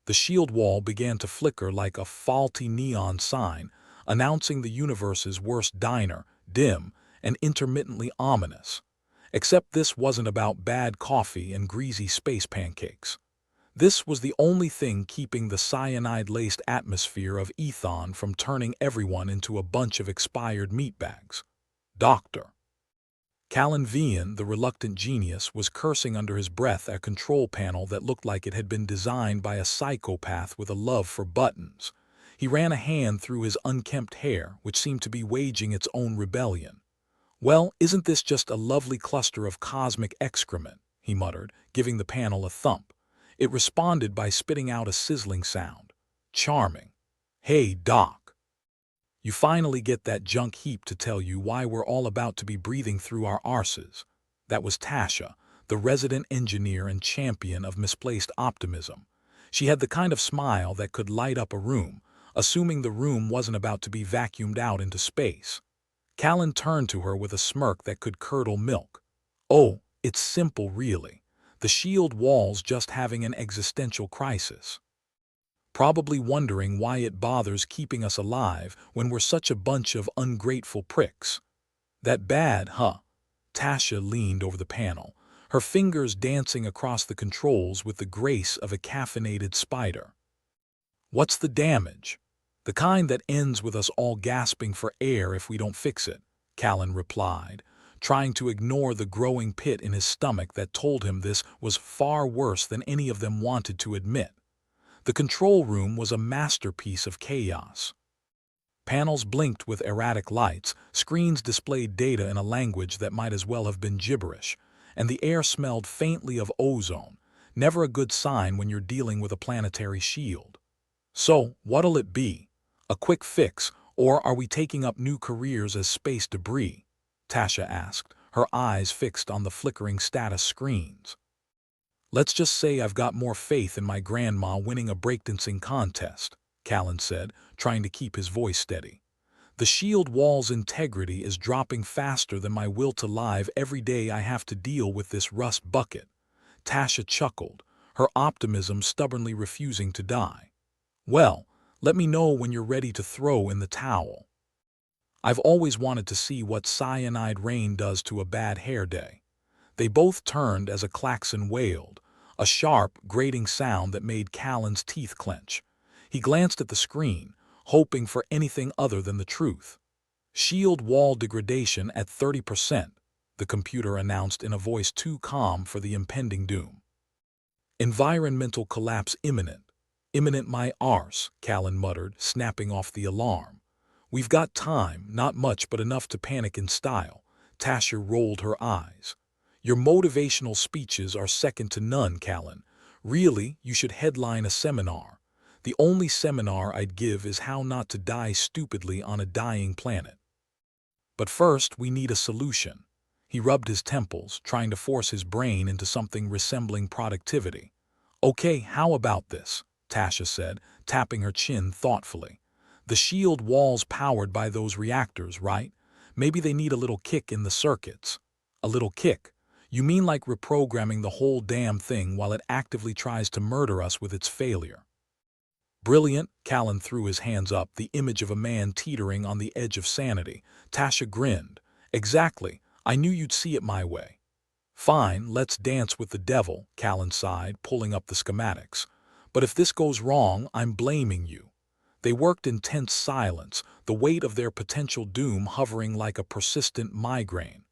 The shield wall began to flicker like a faulty neon sign, announcing the universe's worst diner, dim and intermittently ominous. Except this wasn't about bad coffee and greasy space pancakes. This was the only thing keeping the cyanide-laced atmosphere of Ethon from turning everyone into a bunch of expired meatbags. Doctor. Callan Vian, the reluctant genius, was cursing under his breath at a control panel that looked like it had been designed by a psychopath with a love for buttons. He ran a hand through his unkempt hair, which seemed to be waging its own rebellion. "Well, isn't this just a lovely cluster of cosmic excrement?" he muttered, giving the panel a thump. It responded by spitting out a sizzling sound. "Charming. Hey, Doc. You finally get that junk heap to tell you why we're all about to be breathing through our arses." That was Tasha, the resident engineer and champion of misplaced optimism. She had the kind of smile that could light up a room, assuming the room wasn't about to be vacuumed out into space. Callan turned to her with a smirk that could curdle milk. "Oh, it's simple really. The shield wall's just having an existential crisis. Probably wondering why it bothers keeping us alive when we're such a bunch of ungrateful pricks." "That bad, huh?" Tasha leaned over the panel, her fingers dancing across the controls with the grace of a caffeinated spider. "What's the damage?" "The kind that ends with us all gasping for air if we don't fix it," Callan replied, trying to ignore the growing pit in his stomach that told him this was far worse than any of them wanted to admit. The control room was a masterpiece of chaos. Panels blinked with erratic lights, screens displayed data in a language that might as well have been gibberish, and the air smelled faintly of ozone, never a good sign when you're dealing with a planetary shield. "So, what'll it be? A quick fix, or are we taking up new careers as space debris?" Tasha asked, her eyes fixed on the flickering status screens. "Let's just say I've got more faith in my grandma winning a breakdancing contest," Callan said, trying to keep his voice steady. "The shield wall's integrity is dropping faster than my will to live every day I have to deal with this rust bucket." Tasha chuckled, her optimism stubbornly refusing to die. "Well, let me know when you're ready to throw in the towel. I've always wanted to see what cyanide rain does to a bad hair day." They both turned as a klaxon wailed, a sharp, grating sound that made Callan's teeth clench. He glanced at the screen, hoping for anything other than the truth. "Shield wall degradation at 30%, the computer announced in a voice too calm for the impending doom. "Environmental collapse imminent." "Imminent my arse," Callan muttered, snapping off the alarm. "We've got time, not much but enough to panic in style." Tasha rolled her eyes. "Your motivational speeches are second to none, Callan. Really, you should headline a seminar. The only seminar I'd give is how not to die stupidly on a dying planet. But first, we need a solution." He rubbed his temples, trying to force his brain into something resembling productivity. "Okay, how about this?" Tasha said, tapping her chin thoughtfully. "The shield wall's powered by those reactors, right? Maybe they need a little kick in the circuits." "A little kick? You mean like reprogramming the whole damn thing while it actively tries to murder us with its failure?" "Brilliant." Callan threw his hands up, the image of a man teetering on the edge of sanity. Tasha grinned. "Exactly. I knew you'd see it my way." "Fine, let's dance with the devil," Callan sighed, pulling up the schematics. "But if this goes wrong, I'm blaming you." They worked in tense silence, the weight of their potential doom hovering like a persistent migraine.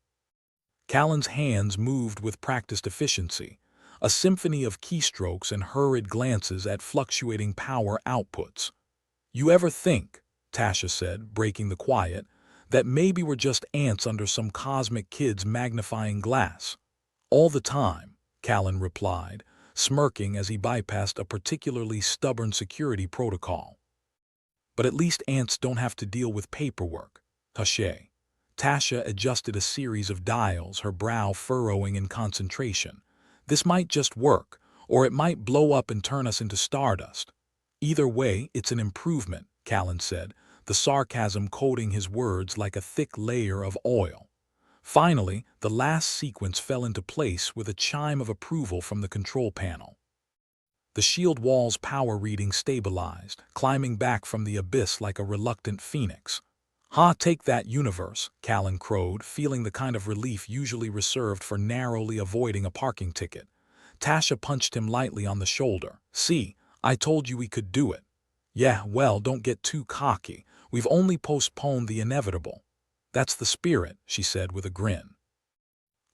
Callan's hands moved with practiced efficiency, a symphony of keystrokes and hurried glances at fluctuating power outputs. "You ever think," Tasha said, breaking the quiet, "that maybe we're just ants under some cosmic kid's magnifying glass?" "All the time," Callan replied, smirking as he bypassed a particularly stubborn security protocol. "But at least ants don't have to deal with paperwork." Tasha. Tasha adjusted a series of dials, her brow furrowing in concentration. "This might just work, or it might blow up and turn us into stardust." "Either way, it's an improvement," Callan said, the sarcasm coating his words like a thick layer of oil. Finally, the last sequence fell into place with a chime of approval from the control panel. The shield wall's power reading stabilized, climbing back from the abyss like a reluctant phoenix. "Ha, take that, universe," Callan crowed, feeling the kind of relief usually reserved for narrowly avoiding a parking ticket. Tasha punched him lightly on the shoulder. "See, I told you we could do it." "Yeah, well, don't get too cocky. We've only postponed the inevitable." "That's the spirit," she said with a grin.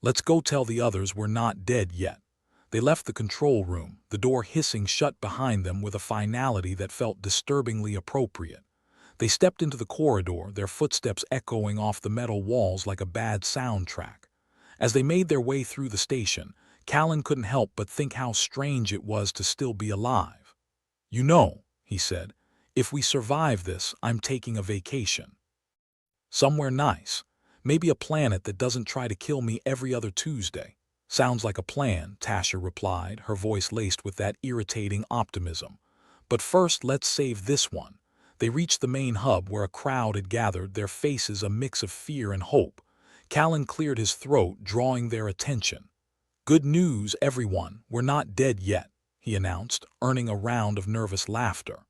"Let's go tell the others we're not dead yet." They left the control room, the door hissing shut behind them with a finality that felt disturbingly appropriate. They stepped into the corridor, their footsteps echoing off the metal walls like a bad soundtrack. As they made their way through the station, Callan couldn't help but think how strange it was to still be alive. "You know," he said, "if we survive this, I'm taking a vacation. Somewhere nice. Maybe a planet that doesn't try to kill me every other Tuesday." "Sounds like a plan," Tasha replied, her voice laced with that irritating optimism. "But first, let's save this one." They reached the main hub where a crowd had gathered, their faces a mix of fear and hope. Callan cleared his throat, drawing their attention. "Good news, everyone, we're not dead yet," he announced, earning a round of nervous laughter.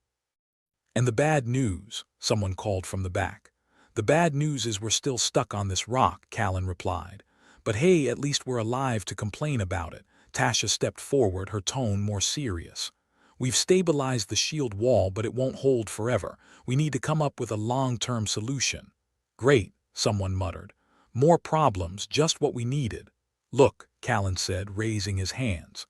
"And the bad news," someone called from the back. "The bad news is we're still stuck on this rock," Callan replied. "But hey, at least we're alive to complain about it." Tasha stepped forward, her tone more serious. "We've stabilized the shield wall, but it won't hold forever. We need to come up with a long-term solution." "Great," someone muttered. "More problems, just what we needed." "Look," Callan said, raising his hands.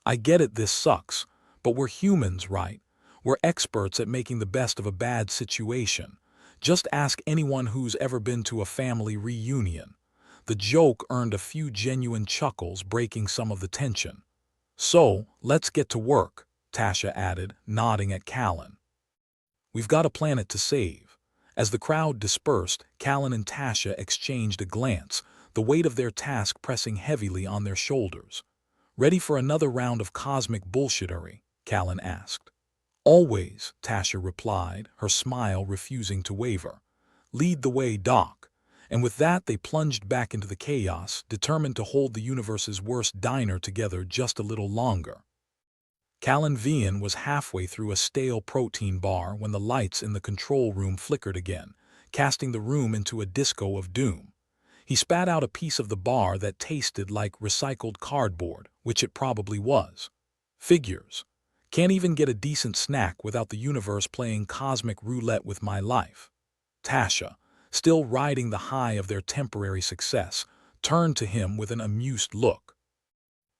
"I get it, this sucks, but we're humans, right? We're experts at making the best of a bad situation. Just ask anyone who's ever been to a family reunion." The joke earned a few genuine chuckles, breaking some of the tension. "So, let's get to work," Tasha added, nodding at Callan. "We've got a planet to save." As the crowd dispersed, Callan and Tasha exchanged a glance, the weight of their task pressing heavily on their shoulders. "Ready for another round of cosmic bullshittery?" Callan asked. "Always," Tasha replied, her smile refusing to waver. "Lead the way, Doc." And with that, they plunged back into the chaos, determined to hold the universe's worst diner together just a little longer. Callan Vian was halfway through a stale protein bar when the lights in the control room flickered again, casting the room into a disco of doom. He spat out a piece of the bar that tasted like recycled cardboard, which it probably was. "Figures. Can't even get a decent snack without the universe playing cosmic roulette with my life." Tasha, still riding the high of their temporary success, turned to him with an amused look.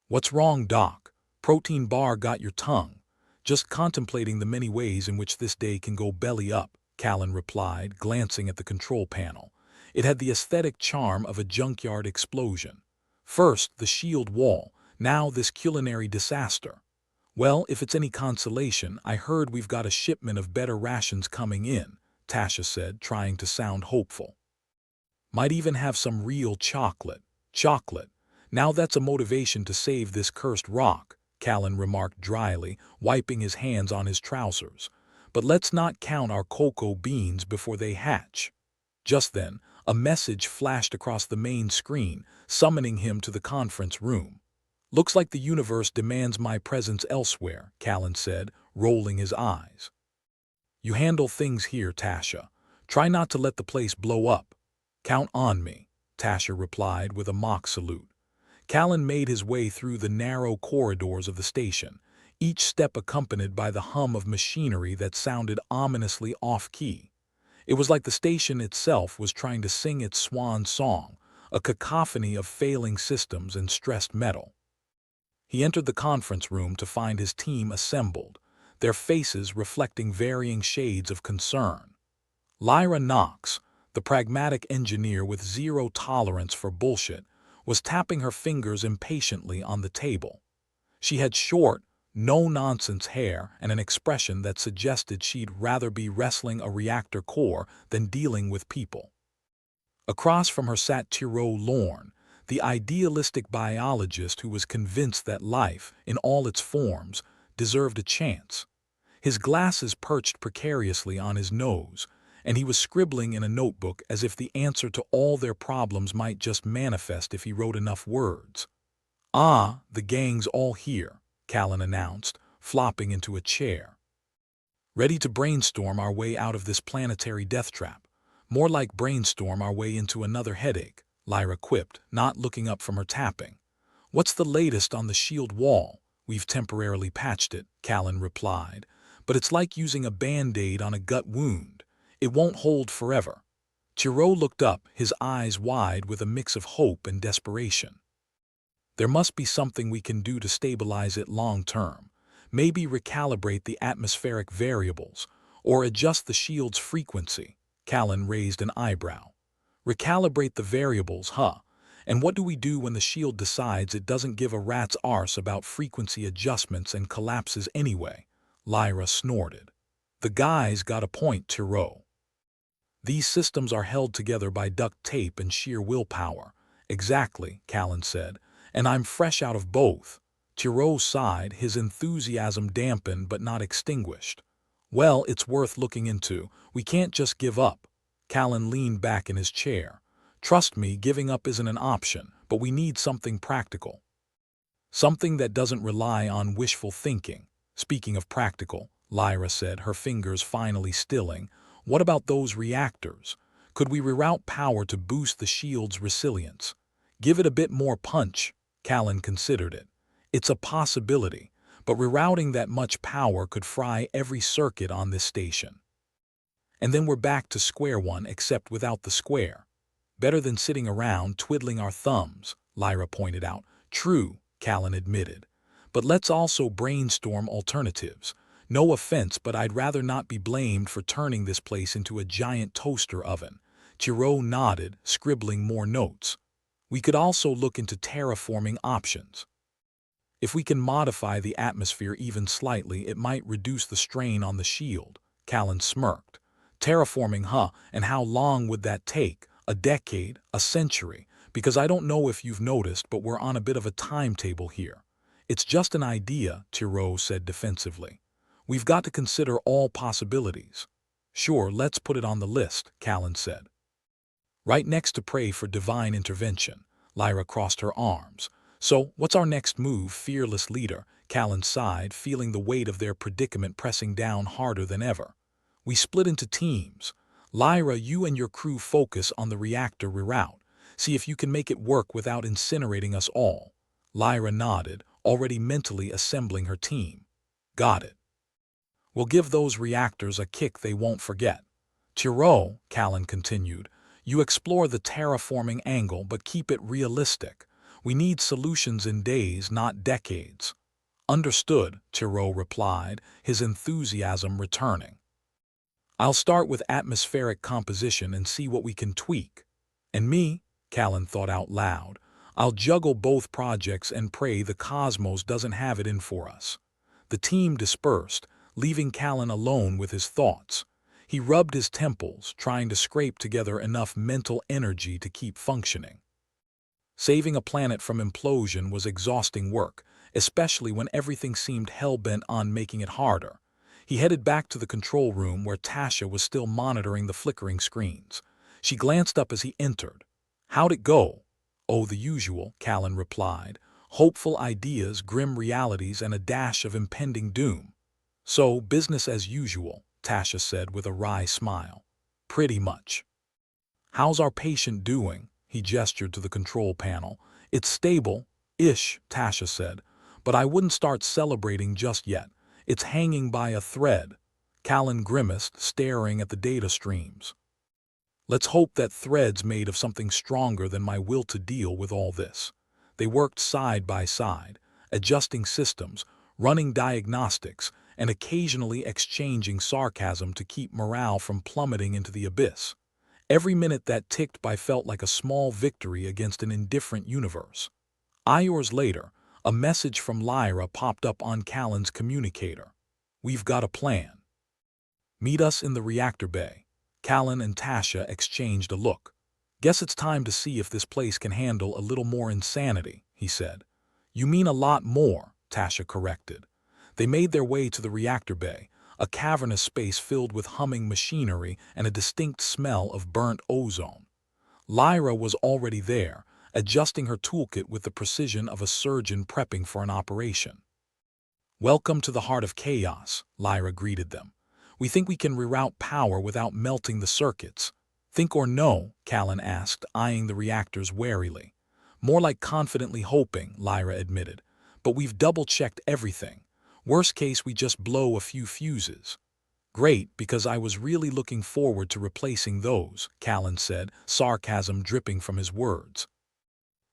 "What's wrong, Doc? Protein bar got your tongue." "Just contemplating the many ways in which this day can go belly up," Callan replied, glancing at the control panel. It had the aesthetic charm of a junkyard explosion. First, the shield wall, now this culinary disaster. "Well, if it's any consolation, I heard we've got a shipment of better rations coming in," Tasha said, trying to sound hopeful. "Might even have some real chocolate." "Chocolate. Now that's a motivation to save this cursed rock," Callan remarked dryly, wiping his hands on his trousers. "But let's not count our cocoa beans before they hatch." Just then, a message flashed across the main screen, summoning him to the conference room. "Looks like the universe demands my presence elsewhere," Callan said, rolling his eyes. "You handle things here, Tasha. Try not to let the place blow up." "Count on me," Tasha replied with a mock salute. Callan made his way through the narrow corridors of the station, each step accompanied by the hum of machinery that sounded ominously off-key. It was like the station itself was trying to sing its swan song, a cacophony of failing systems and stressed metal. He entered the conference room to find his team assembled, their faces reflecting varying shades of concern. Lyra Knox, the pragmatic engineer with zero tolerance for bullshit, was tapping her fingers impatiently on the table. She had short, no-nonsense hair and an expression that suggested she'd rather be wrestling a reactor core than dealing with people. Across from her sat Thierry Lorne, the idealistic biologist who was convinced that life, in all its forms, deserved a chance. His glasses perched precariously on his nose, and he was scribbling in a notebook as if the answer to all their problems might just manifest if he wrote enough words. "Ah, the gang's all here," Callan announced, flopping into a chair. Ready to brainstorm our way out of this planetary death trap. More like brainstorm our way into another headache, Lyra quipped, not looking up from her tapping. What's the latest on the shield wall? We've temporarily patched it, Callan replied. But it's like using a band-aid on a gut wound. It won't hold forever. Tiro looked up, his eyes wide with a mix of hope and desperation. There must be something we can do to stabilize it long-term. Maybe recalibrate the atmospheric variables, or adjust the shield's frequency. Callan raised an eyebrow. Recalibrate the variables, huh? And what do we do when the shield decides it doesn't give a rat's arse about frequency adjustments and collapses anyway? Lyra snorted. The guy's got a point, Tiro. These systems are held together by duct tape and sheer willpower. Exactly, Callan said. And I'm fresh out of both. Tiro sighed, his enthusiasm dampened but not extinguished. Well, it's worth looking into. We can't just give up. Callan leaned back in his chair. Trust me, giving up isn't an option, but we need something practical. Something that doesn't rely on wishful thinking. Speaking of practical, Lyra said, her fingers finally stilling, what about those reactors? Could we reroute power to boost the shield's resilience? Give it a bit more punch. Callan considered it. It's a possibility, but rerouting that much power could fry every circuit on this station. And then we're back to square one except without the square. Better than sitting around twiddling our thumbs, Lyra pointed out. True, Callan admitted. But let's also brainstorm alternatives. No offense, but I'd rather not be blamed for turning this place into a giant toaster oven. Tiro nodded, scribbling more notes. We could also look into terraforming options. If we can modify the atmosphere even slightly, it might reduce the strain on the shield. Callan smirked. Terraforming, huh? And how long would that take? A decade? A century? Because I don't know if you've noticed, but we're on a bit of a timetable here. It's just an idea, Tiro said defensively. We've got to consider all possibilities. Sure, let's put it on the list, Callan said. Right next to pray for divine intervention. Lyra crossed her arms. So, what's our next move, fearless leader? Callan sighed, feeling the weight of their predicament pressing down harder than ever. We split into teams. Lyra, you and your crew focus on the reactor reroute. See if you can make it work without incinerating us all. Lyra nodded, already mentally assembling her team. Got it. We'll give those reactors a kick they won't forget. Tiro, Callan continued, you explore the terraforming angle but keep it realistic. We need solutions in days, not decades. Understood, Tiro replied, his enthusiasm returning. I'll start with atmospheric composition and see what we can tweak. And me, Callan thought out loud, I'll juggle both projects and pray the cosmos doesn't have it in for us. The team dispersed, leaving Callan alone with his thoughts. He rubbed his temples, trying to scrape together enough mental energy to keep functioning. Saving a planet from implosion was exhausting work, especially when everything seemed hell-bent on making it harder. He headed back to the control room where Tasha was still monitoring the flickering screens. She glanced up as he entered. How'd it go? Oh, the usual, Callan replied. Hopeful ideas, grim realities, and a dash of impending doom. So, business as usual, Tasha said with a wry smile. Pretty much. How's our patient doing? He gestured to the control panel. It's stable-ish, Tasha said, but I wouldn't start celebrating just yet. It's hanging by a thread. Callan grimaced, staring at the data streams. Let's hope that thread's made of something stronger than my will to deal with all this. They worked side by side, adjusting systems, running diagnostics, and occasionally exchanging sarcasm to keep morale from plummeting into the abyss. Every minute that ticked by felt like a small victory against an indifferent universe. Hours later, a message from Lyra popped up on Callan's communicator. We've got a plan. Meet us in the reactor bay. Callan and Tasha exchanged a look. Guess it's time to see if this place can handle a little more insanity, he said. You mean a lot more, Tasha corrected. They made their way to the reactor bay, a cavernous space filled with humming machinery and a distinct smell of burnt ozone. Lyra was already there, adjusting her toolkit with the precision of a surgeon prepping for an operation. "Welcome to the heart of chaos," Lyra greeted them. "We think we can reroute power without melting the circuits." "Think or no?" Callan asked, eyeing the reactors warily. "More like confidently hoping," Lyra admitted. "But we've double-checked everything. Worst case, we just blow a few fuses." "Great, because I was really looking forward to replacing those," Callan said, sarcasm dripping from his words.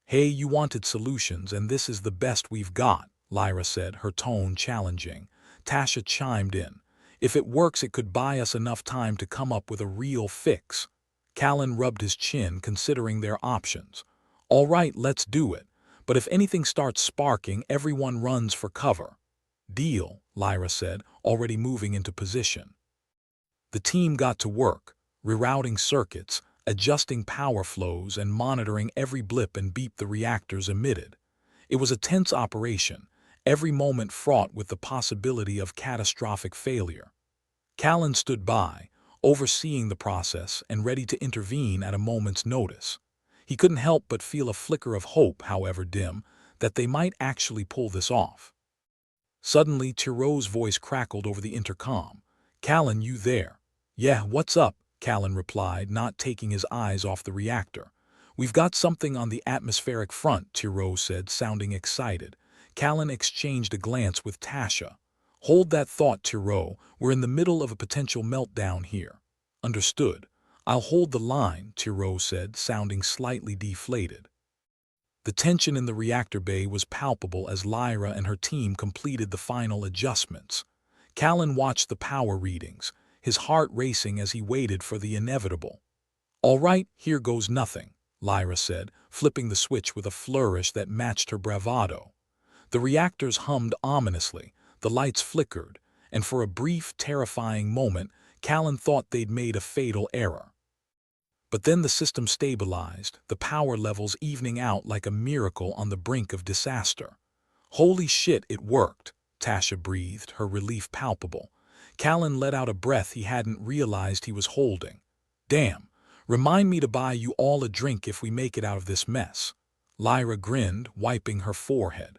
"Hey, you wanted solutions, and this is the best we've got," Lyra said, her tone challenging. Tasha chimed in. "If it works, it could buy us enough time to come up with a real fix." Callan rubbed his chin, considering their options. "All right, let's do it. But if anything starts sparking, everyone runs for cover." "Deal," Lyra said, already moving into position. The team got to work, rerouting circuits, adjusting power flows, and monitoring every blip and beep the reactors emitted. It was a tense operation, every moment fraught with the possibility of catastrophic failure. Callan stood by, overseeing the process and ready to intervene at a moment's notice. He couldn't help but feel a flicker of hope, however dim, that they might actually pull this off. Suddenly, Thiro's voice crackled over the intercom. "Callan, you there?" "Yeah, what's up?" Callan replied, not taking his eyes off the reactor. "We've got something on the atmospheric front," Thiro said, sounding excited. Callan exchanged a glance with Tasha. "Hold that thought, Thiro. We're in the middle of a potential meltdown here." "Understood. I'll hold the line," Thiro said, sounding slightly deflated. The tension in the reactor bay was palpable as Lyra and her team completed the final adjustments. Callan watched the power readings, his heart racing as he waited for the inevitable. "All right, here goes nothing," Lyra said, flipping the switch with a flourish that matched her bravado. The reactors hummed ominously, the lights flickered, and for a brief, terrifying moment, Callan thought they'd made a fatal error. But then the system stabilized, the power levels evening out like a miracle on the brink of disaster. "Holy shit, it worked," Tasha breathed, her relief palpable. Callan let out a breath he hadn't realized he was holding. "Damn, remind me to buy you all a drink if we make it out of this mess." Lyra grinned, wiping her forehead.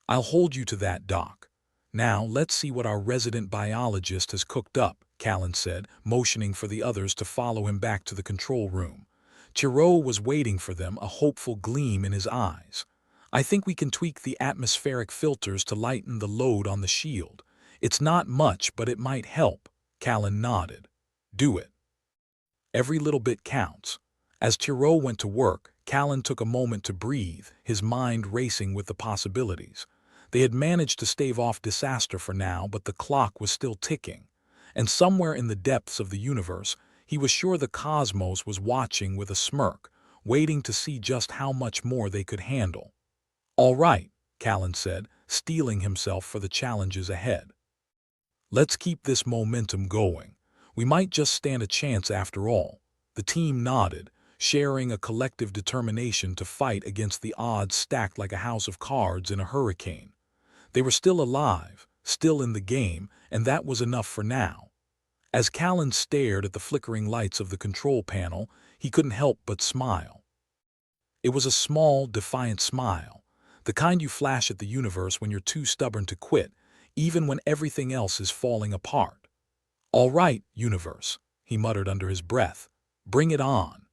"I'll hold you to that, Doc. Now, let's see what our resident biologist has cooked up," Callan said, motioning for the others to follow him back to the control room. Thiro was waiting for them, a hopeful gleam in his eyes. "I think we can tweak the atmospheric filters to lighten the load on the shield. It's not much, but it might help." Callan nodded. "Do it. Every little bit counts." As Thiro went to work, Callan took a moment to breathe, his mind racing with the possibilities. They had managed to stave off disaster for now, but the clock was still ticking. And somewhere in the depths of the universe, he was sure the cosmos was watching with a smirk, waiting to see just how much more they could handle. "All right," Callan said, steeling himself for the challenges ahead. "Let's keep this momentum going. We might just stand a chance after all." The team nodded, sharing a collective determination to fight against the odds stacked like a house of cards in a hurricane. They were still alive, still in the game, and that was enough for now. As Callan stared at the flickering lights of the control panel, he couldn't help but smile. It was a small, defiant smile, the kind you flash at the universe when you're too stubborn to quit, even when everything else is falling apart. "All right, universe," he muttered under his breath. "Bring it on."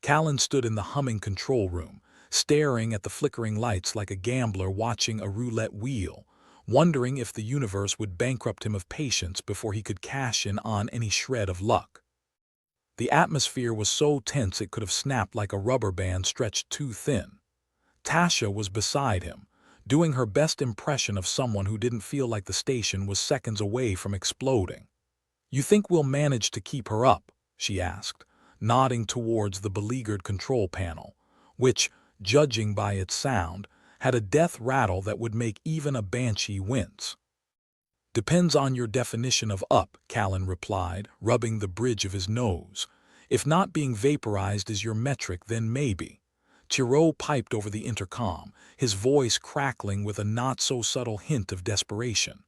Callan stood in the humming control room, staring at the flickering lights like a gambler watching a roulette wheel, wondering if the universe would bankrupt him of patience before he could cash in on any shred of luck. The atmosphere was so tense it could have snapped like a rubber band stretched too thin. Tasha was beside him, doing her best impression of someone who didn't feel like the station was seconds away from exploding. "You think we'll manage to keep her up?" she asked, nodding towards the beleaguered control panel, which, judging by its sound, had a death rattle that would make even a banshee wince. "Depends on your definition of up," Callan replied, rubbing the bridge of his nose. "If not being vaporized is your metric, then maybe." Thiro piped over the intercom, his voice crackling with a not-so-subtle hint of desperation.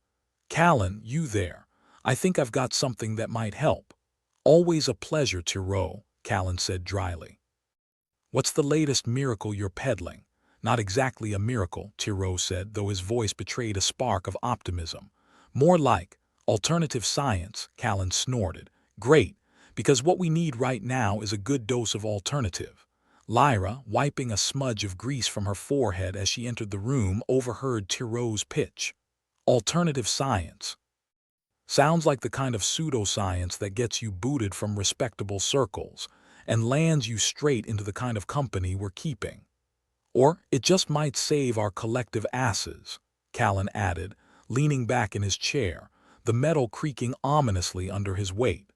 "Callan, you there? I think I've got something that might help." "Always a pleasure, Thiro," Callan said dryly. "What's the latest miracle you're peddling?" Not exactly a miracle, Thierry said, though his voice betrayed a spark of optimism. More like alternative science, Callan snorted. Great, because what we need right now is a good dose of alternative. Lyra, wiping a smudge of grease from her forehead as she entered the room, overheard Thierry's pitch. Alternative science. Sounds like the kind of pseudoscience that gets you booted from respectable circles and lands you straight into the kind of company we're keeping. Or it just might save our collective asses, Callan added, leaning back in his chair, the metal creaking ominously under his weight.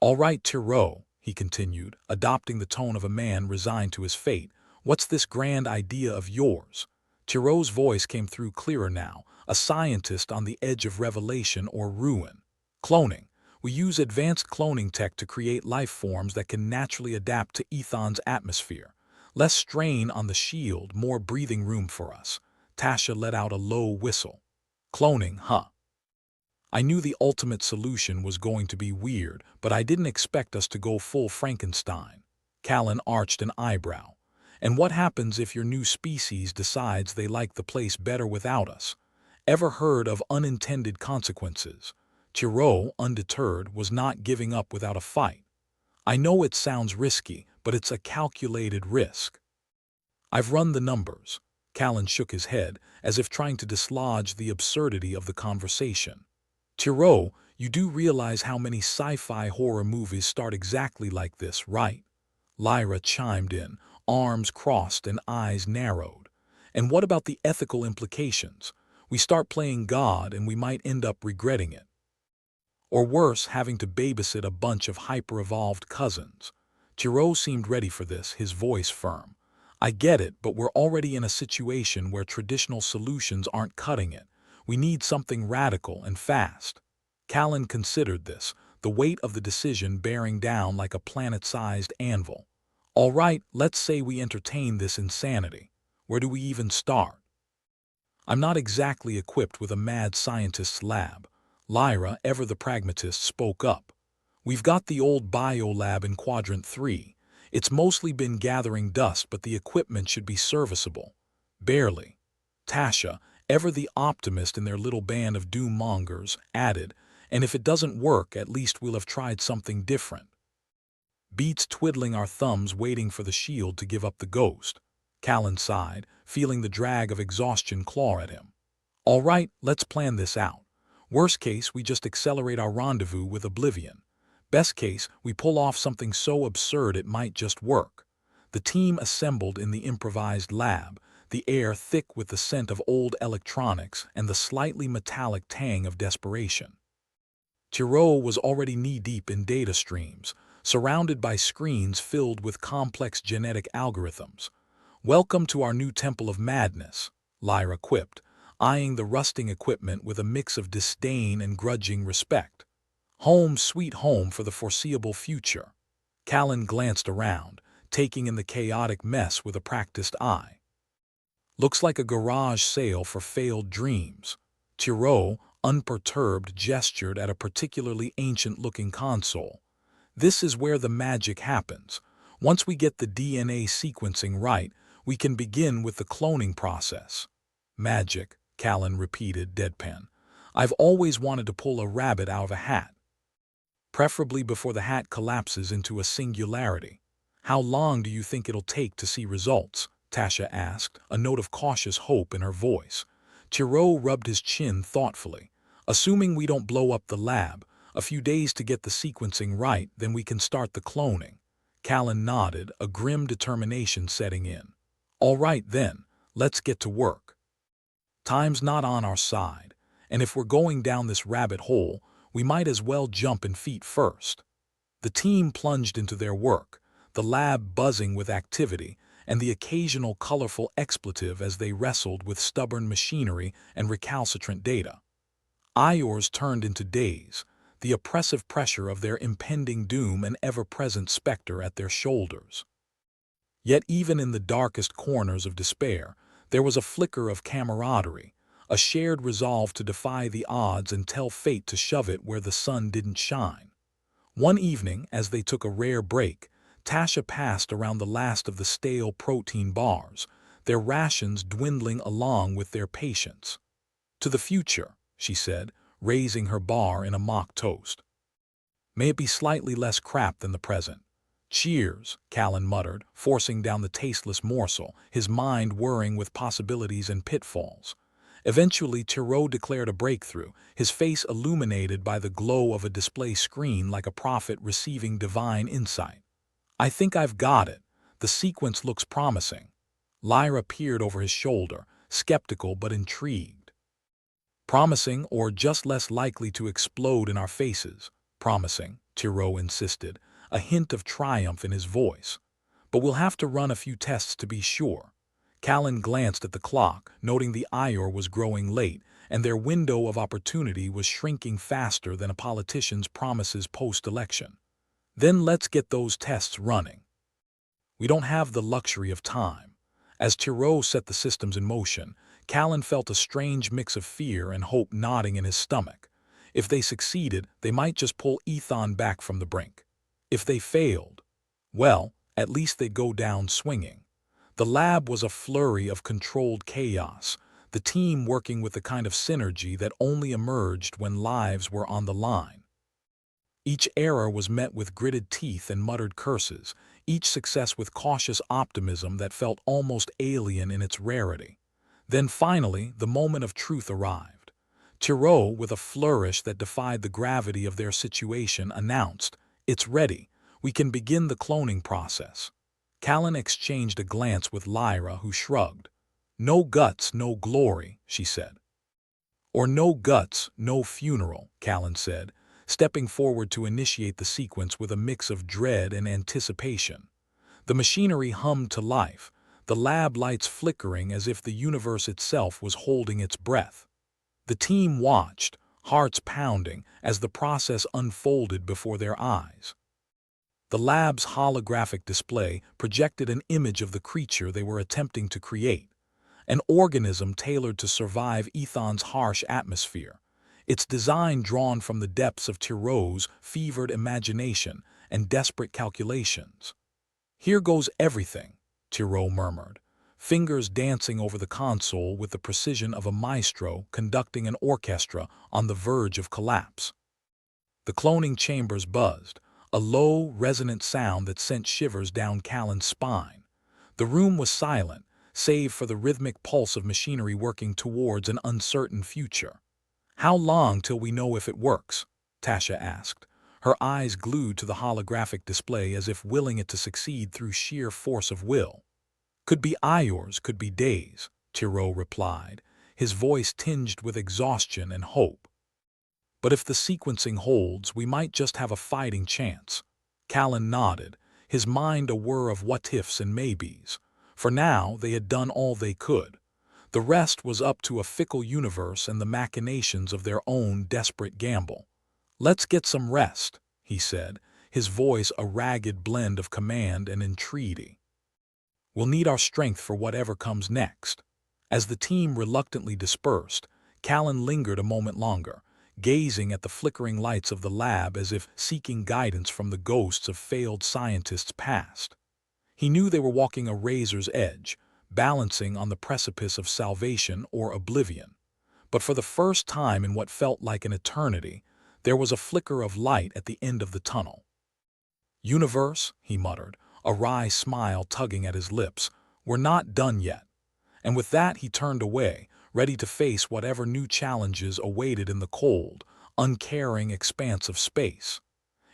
All right, Thierry, he continued, adopting the tone of a man resigned to his fate, what's this grand idea of yours? Thierry's voice came through clearer now, a scientist on the edge of revelation or ruin. Cloning. We use advanced cloning tech to create life forms that can naturally adapt to Ethon's atmosphere. Less strain on the shield, more breathing room for us. Tasha let out a low whistle. Cloning, huh? I knew the ultimate solution was going to be weird, but I didn't expect us to go full Frankenstein. Callan arched an eyebrow. And what happens if your new species decides they like the place better without us? Ever heard of unintended consequences? Thierry, undeterred, was not giving up without a fight. I know it sounds risky, but it's a calculated risk. I've run the numbers. Callan shook his head, as if trying to dislodge the absurdity of the conversation. Thierry, you do realize how many sci-fi horror movies start exactly like this, right? Lyra chimed in, arms crossed and eyes narrowed. And what about the ethical implications? We start playing God and we might end up regretting it. Or worse, having to babysit a bunch of hyper-evolved cousins. Thierry seemed ready for this, his voice firm. I get it, but we're already in a situation where traditional solutions aren't cutting it. We need something radical and fast. Callan considered this, the weight of the decision bearing down like a planet-sized anvil. All right, let's say we entertain this insanity. Where do we even start? I'm not exactly equipped with a mad scientist's lab. Lyra, ever the pragmatist, spoke up. We've got the old biolab in Quadrant 3. It's mostly been gathering dust, but the equipment should be serviceable. Barely. Tasha, ever the optimist in their little band of doom-mongers, added, and if it doesn't work, at least we'll have tried something different. Beats twiddling our thumbs waiting for the shield to give up the ghost. Callan sighed, feeling the drag of exhaustion claw at him. All right, let's plan this out. Worst case, we just accelerate our rendezvous with Oblivion. Best case, we pull off something so absurd it might just work. The team assembled in the improvised lab, the air thick with the scent of old electronics and the slightly metallic tang of desperation. Thierry was already knee-deep in data streams, surrounded by screens filled with complex genetic algorithms. Welcome to our new temple of madness, Lyra quipped, eyeing the rusting equipment with a mix of disdain and grudging respect. Home sweet home for the foreseeable future. Callan glanced around, taking in the chaotic mess with a practiced eye. Looks like a garage sale for failed dreams. Thierry, unperturbed, gestured at a particularly ancient-looking console. This is where the magic happens. Once we get the DNA sequencing right, we can begin with the cloning process. Magic, Callan repeated, deadpan. I've always wanted to pull a rabbit out of a hat. Preferably before the hat collapses into a singularity. How long do you think it'll take to see results? Tasha asked, a note of cautious hope in her voice. Thierry rubbed his chin thoughtfully. Assuming we don't blow up the lab, a few days to get the sequencing right, then we can start the cloning. Callan nodded, a grim determination setting in. All right then, let's get to work. Time's not on our side, and if we're going down this rabbit hole, we might as well jump in feet first. The team plunged into their work, the lab buzzing with activity, and the occasional colorful expletive as they wrestled with stubborn machinery and recalcitrant data. Hours turned into days, the oppressive pressure of their impending doom an ever-present specter at their shoulders. Yet even in the darkest corners of despair, there was a flicker of camaraderie, a shared resolve to defy the odds and tell fate to shove it where the sun didn't shine. One evening, as they took a rare break, Tasha passed around the last of the stale protein bars, their rations dwindling along with their patience. "To the future," she said, raising her bar in a mock toast. "May it be slightly less crap than the present." "Cheers," Callan muttered, forcing down the tasteless morsel, his mind whirring with possibilities and pitfalls. Eventually, Tiro declared a breakthrough, his face illuminated by the glow of a display screen like a prophet receiving divine insight. "I think I've got it. The sequence looks promising." Lyra peered over his shoulder, skeptical but intrigued. "Promising or just less likely to explode in our faces?" "Promising," Tiro insisted, a hint of triumph in his voice. "But we'll have to run a few tests to be sure." Callan glanced at the clock, noting the hour was growing late, and their window of opportunity was shrinking faster than a politician's promises post-election. "Then let's get those tests running." "We don't have the luxury of time." As Tiro set the systems in motion, Callan felt a strange mix of fear and hope knotting in his stomach. If they succeeded, they might just pull Ethan back from the brink. If they failed, well, at least they'd go down swinging. The lab was a flurry of controlled chaos, the team working with the kind of synergy that only emerged when lives were on the line. Each error was met with gritted teeth and muttered curses, each success with cautious optimism that felt almost alien in its rarity. Then finally, the moment of truth arrived. Tiro, with a flourish that defied the gravity of their situation, announced, "It's ready. We can begin the cloning process." Callan exchanged a glance with Lyra, who shrugged. "No guts, no glory," she said. "Or no guts, no funeral," Callan said, stepping forward to initiate the sequence with a mix of dread and anticipation. The machinery hummed to life, the lab lights flickering as if the universe itself was holding its breath. The team watched, hearts pounding, as the process unfolded before their eyes. The lab's holographic display projected an image of the creature they were attempting to create, an organism tailored to survive Ethan's harsh atmosphere, its design drawn from the depths of Tiro's fevered imagination and desperate calculations. "Here goes everything," Tiro murmured, fingers dancing over the console with the precision of a maestro conducting an orchestra on the verge of collapse. The cloning chambers buzzed, a low, resonant sound that sent shivers down Callan's spine. The room was silent, save for the rhythmic pulse of machinery working towards an uncertain future. "How long till we know if it works?" Tasha asked, her eyes glued to the holographic display as if willing it to succeed through sheer force of will. "Could be hours, could be days," Tiro replied, his voice tinged with exhaustion and hope. "But if the sequencing holds, we might just have a fighting chance." Callan nodded, his mind a whir of what-ifs and maybes. For now, they had done all they could. The rest was up to a fickle universe and the machinations of their own desperate gamble. "Let's get some rest," he said, his voice a ragged blend of command and entreaty. "We'll need our strength for whatever comes next." As the team reluctantly dispersed, Callan lingered a moment longer, gazing at the flickering lights of the lab as if seeking guidance from the ghosts of failed scientists past. He knew they were walking a razor's edge, balancing on the precipice of salvation or oblivion. But for the first time in what felt like an eternity, there was a flicker of light at the end of the tunnel. "Universe," he muttered, a wry smile tugging at his lips, "we're not done yet." And with that he turned away, ready to face whatever new challenges awaited in the cold, uncaring expanse of space.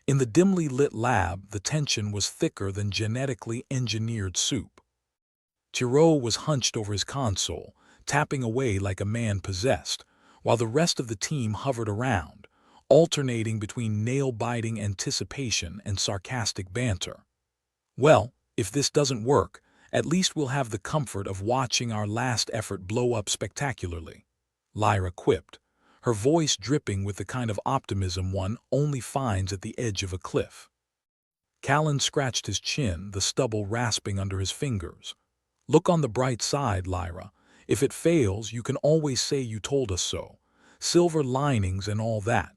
In the dimly lit lab, the tension was thicker than genetically engineered soup. Tiro was hunched over his console, tapping away like a man possessed, while the rest of the team hovered around, alternating between nail-biting anticipation and sarcastic banter. "Well, if this doesn't work, at least we'll have the comfort of watching our last effort blow up spectacularly," Lyra quipped, her voice dripping with the kind of optimism one only finds at the edge of a cliff. Callan scratched his chin, the stubble rasping under his fingers. "Look on the bright side, Lyra. If it fails, you can always say you told us so. Silver linings and all that."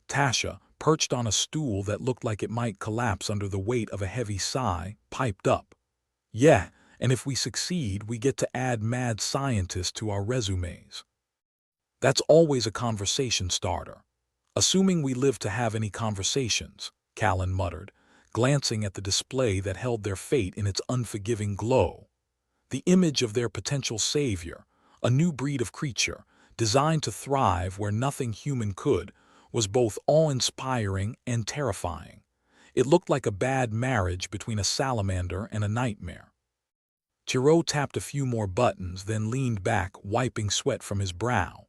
Tasha, perched on a stool that looked like it might collapse under the weight of a heavy sigh, piped up. "Yeah, and if we succeed, we get to add mad scientists to our resumes. That's always a conversation starter. Assuming we live to have any conversations, Callan muttered, glancing at the display that held their fate in its unforgiving glow. The image of their potential savior, a new breed of creature, designed to thrive where nothing human could, was both awe-inspiring and terrifying. It looked like a bad marriage between a salamander and a nightmare. Tiro tapped a few more buttons, then leaned back, wiping sweat from his brow.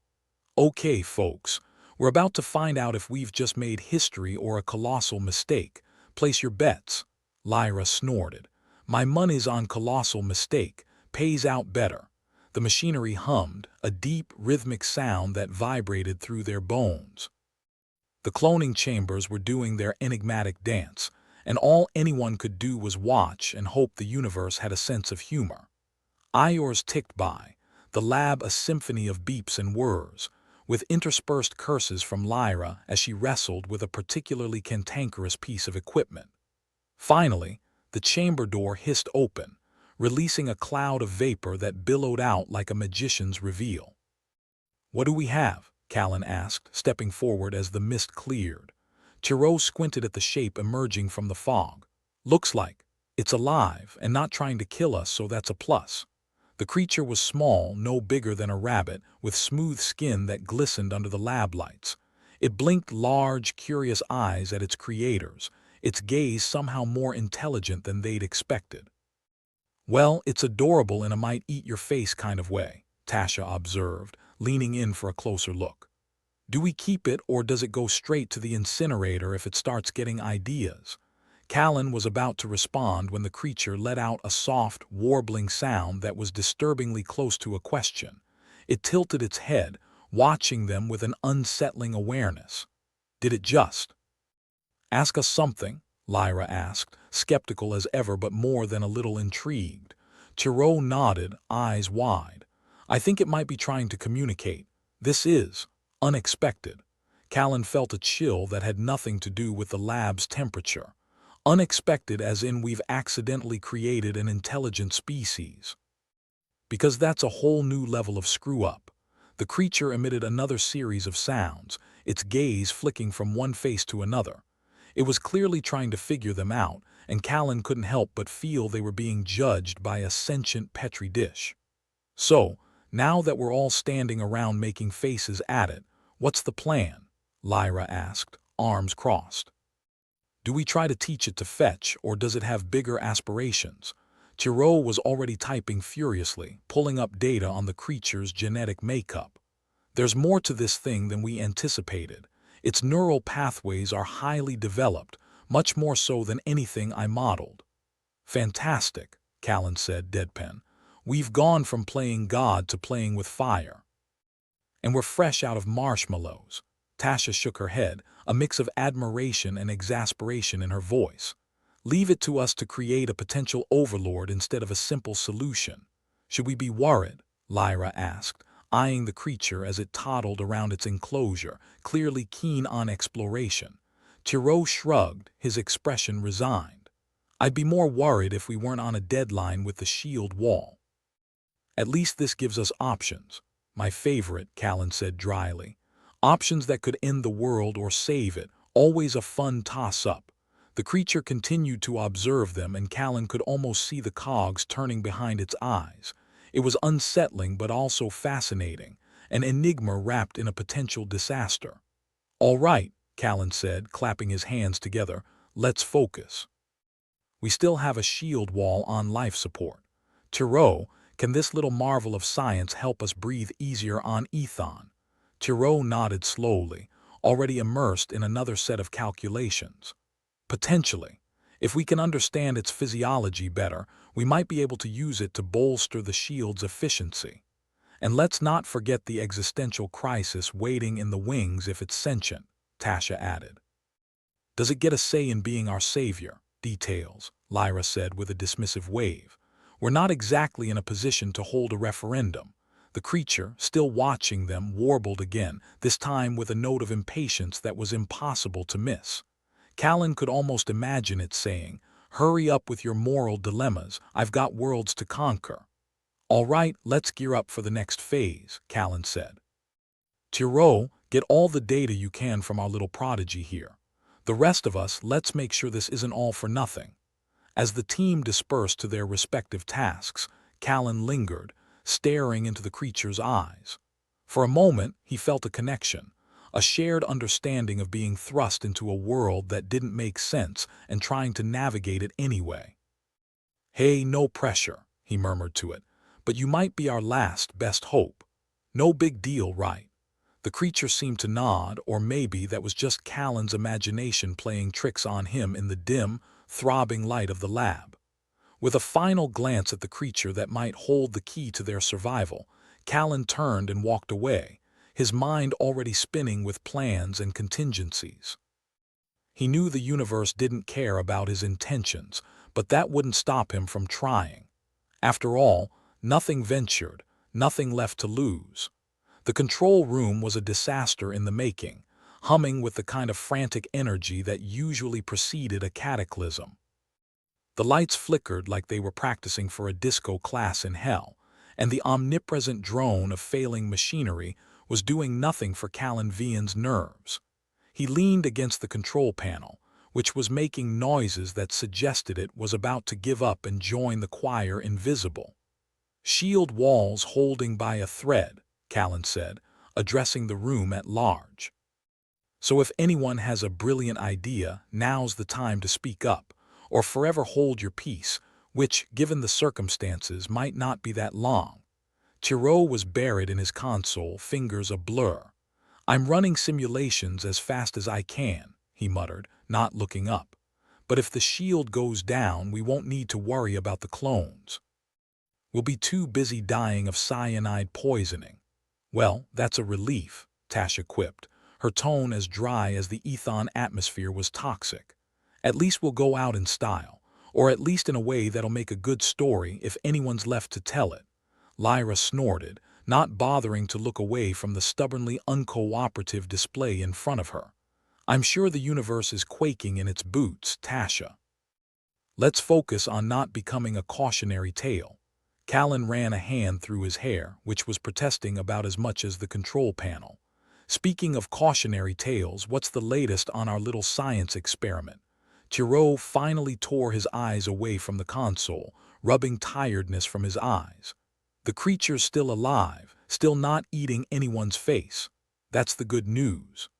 Okay, folks, we're about to find out if we've just made history or a colossal mistake. Place your bets. Lyra snorted. My money's on colossal mistake. Pays out better. The machinery hummed, a deep, rhythmic sound that vibrated through their bones. The cloning chambers were doing their enigmatic dance, and all anyone could do was watch and hope the universe had a sense of humor. Hours ticked by, the lab a symphony of beeps and whirs, with interspersed curses from Lyra as she wrestled with a particularly cantankerous piece of equipment. Finally, the chamber door hissed open, releasing a cloud of vapor that billowed out like a magician's reveal. What do we have? Callan asked, stepping forward as the mist cleared. Tiro squinted at the shape emerging from the fog. Looks like it's alive and not trying to kill us, so that's a plus. The creature was small, no bigger than a rabbit, with smooth skin that glistened under the lab lights. It blinked large, curious eyes at its creators, its gaze somehow more intelligent than they'd expected. Well, it's adorable in a might-eat-your-face kind of way, Tasha observed, leaning in for a closer look. Do we keep it, or does it go straight to the incinerator if it starts getting ideas? Callan was about to respond when the creature let out a soft, warbling sound that was disturbingly close to a question. It tilted its head, watching them with an unsettling awareness. Did it just ask us something? Lyra asked, skeptical as ever but more than a little intrigued. Tiro nodded, eyes wide. I think it might be trying to communicate. This is unexpected. Callan felt a chill that had nothing to do with the lab's temperature. Unexpected as in we've accidentally created an intelligent species. Because that's a whole new level of screw-up. The creature emitted another series of sounds, its gaze flicking from one face to another. It was clearly trying to figure them out, and Callan couldn't help but feel they were being judged by a sentient petri dish. So, now that we're all standing around making faces at it, what's the plan? Lyra asked, arms crossed. Do we try to teach it to fetch, or does it have bigger aspirations? Tiro was already typing furiously, pulling up data on the creature's genetic makeup. There's more to this thing than we anticipated. Its neural pathways are highly developed, much more so than anything I modeled. Fantastic, Callan said, deadpan. We've gone from playing God to playing with fire. And we're fresh out of marshmallows. Tasha shook her head, a mix of admiration and exasperation in her voice. Leave it to us to create a potential overlord instead of a simple solution. Should we be worried? Lyra asked, eyeing the creature as it toddled around its enclosure, clearly keen on exploration. Tiro shrugged, his expression resigned. I'd be more worried if we weren't on a deadline with the shield wall. At least this gives us options. My favorite, Callan said dryly. Options that could end the world or save it, always a fun toss-up. The creature continued to observe them, and Callan could almost see the cogs turning behind its eyes. It was unsettling but also fascinating, an enigma wrapped in a potential disaster. All right, Callan said, clapping his hands together, let's focus. We still have a shield wall on life support. Tiro, can this little marvel of science help us breathe easier on Ethon? Tiro nodded slowly, already immersed in another set of calculations. Potentially. If we can understand its physiology better, we might be able to use it to bolster the shield's efficiency. And let's not forget the existential crisis waiting in the wings if it's sentient, Tasha added. Does it get a say in being our savior? Details, Lyra said with a dismissive wave. We're not exactly in a position to hold a referendum. The creature, still watching them, warbled again, this time with a note of impatience that was impossible to miss. Callan could almost imagine it saying, Hurry up with your moral dilemmas. I've got worlds to conquer. All right, let's gear up for the next phase, Callan said. Tiro, get all the data you can from our little prodigy here. The rest of us, let's make sure this isn't all for nothing. As the team dispersed to their respective tasks, Callan lingered, staring into the creature's eyes. For a moment, he felt a connection, a shared understanding of being thrust into a world that didn't make sense and trying to navigate it anyway. Hey, no pressure, he murmured to it, but you might be our last best hope. No big deal, right? The creature seemed to nod, or maybe that was just Callan's imagination playing tricks on him in the dim, throbbing light of the lab. With a final glance at the creature that might hold the key to their survival, Callan turned and walked away, his mind already spinning with plans and contingencies. He knew the universe didn't care about his intentions, but that wouldn't stop him from trying. After all, nothing ventured, nothing left to lose. The control room was a disaster in the making, humming with the kind of frantic energy that usually preceded a cataclysm. The lights flickered like they were practicing for a disco class in hell, and the omnipresent drone of failing machinery was doing nothing for Callan Vian's nerves. He leaned against the control panel, which was making noises that suggested it was about to give up and join the choir invisible. Shield walls holding by a thread, Callan said, addressing the room at large. So if anyone has a brilliant idea, now's the time to speak up, or forever hold your peace, which, given the circumstances, might not be that long. Tiro was buried in his console, fingers a blur. I'm running simulations as fast as I can, he muttered, not looking up. But if the shield goes down, we won't need to worry about the clones. We'll be too busy dying of cyanide poisoning. Well, that's a relief, Tasha quipped, her tone as dry as the ethon atmosphere was toxic. At least we'll go out in style, or at least in a way that'll make a good story if anyone's left to tell it. Lyra snorted, not bothering to look away from the stubbornly uncooperative display in front of her. I'm sure the universe is quaking in its boots, Tasha. Let's focus on not becoming a cautionary tale. Callan ran a hand through his hair, which was protesting about as much as the control panel. Speaking of cautionary tales, what's the latest on our little science experiment? Tiro finally tore his eyes away from the console, rubbing tiredness from his eyes. The creature's still alive, still not eating anyone's face. That's the good news.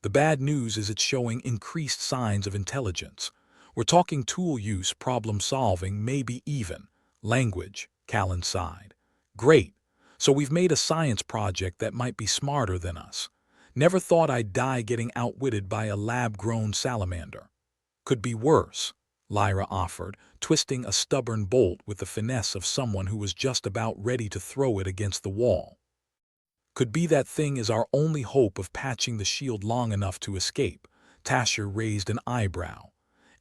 The bad news is it's showing increased signs of intelligence. We're talking tool use, problem solving, maybe even language, Callan sighed. Great. So we've made a science project that might be smarter than us. Never thought I'd die getting outwitted by a lab-grown salamander. Could be worse, Lyra offered, twisting a stubborn bolt with the finesse of someone who was just about ready to throw it against the wall. Could be that thing is our only hope of patching the shield long enough to escape. Tasher raised an eyebrow.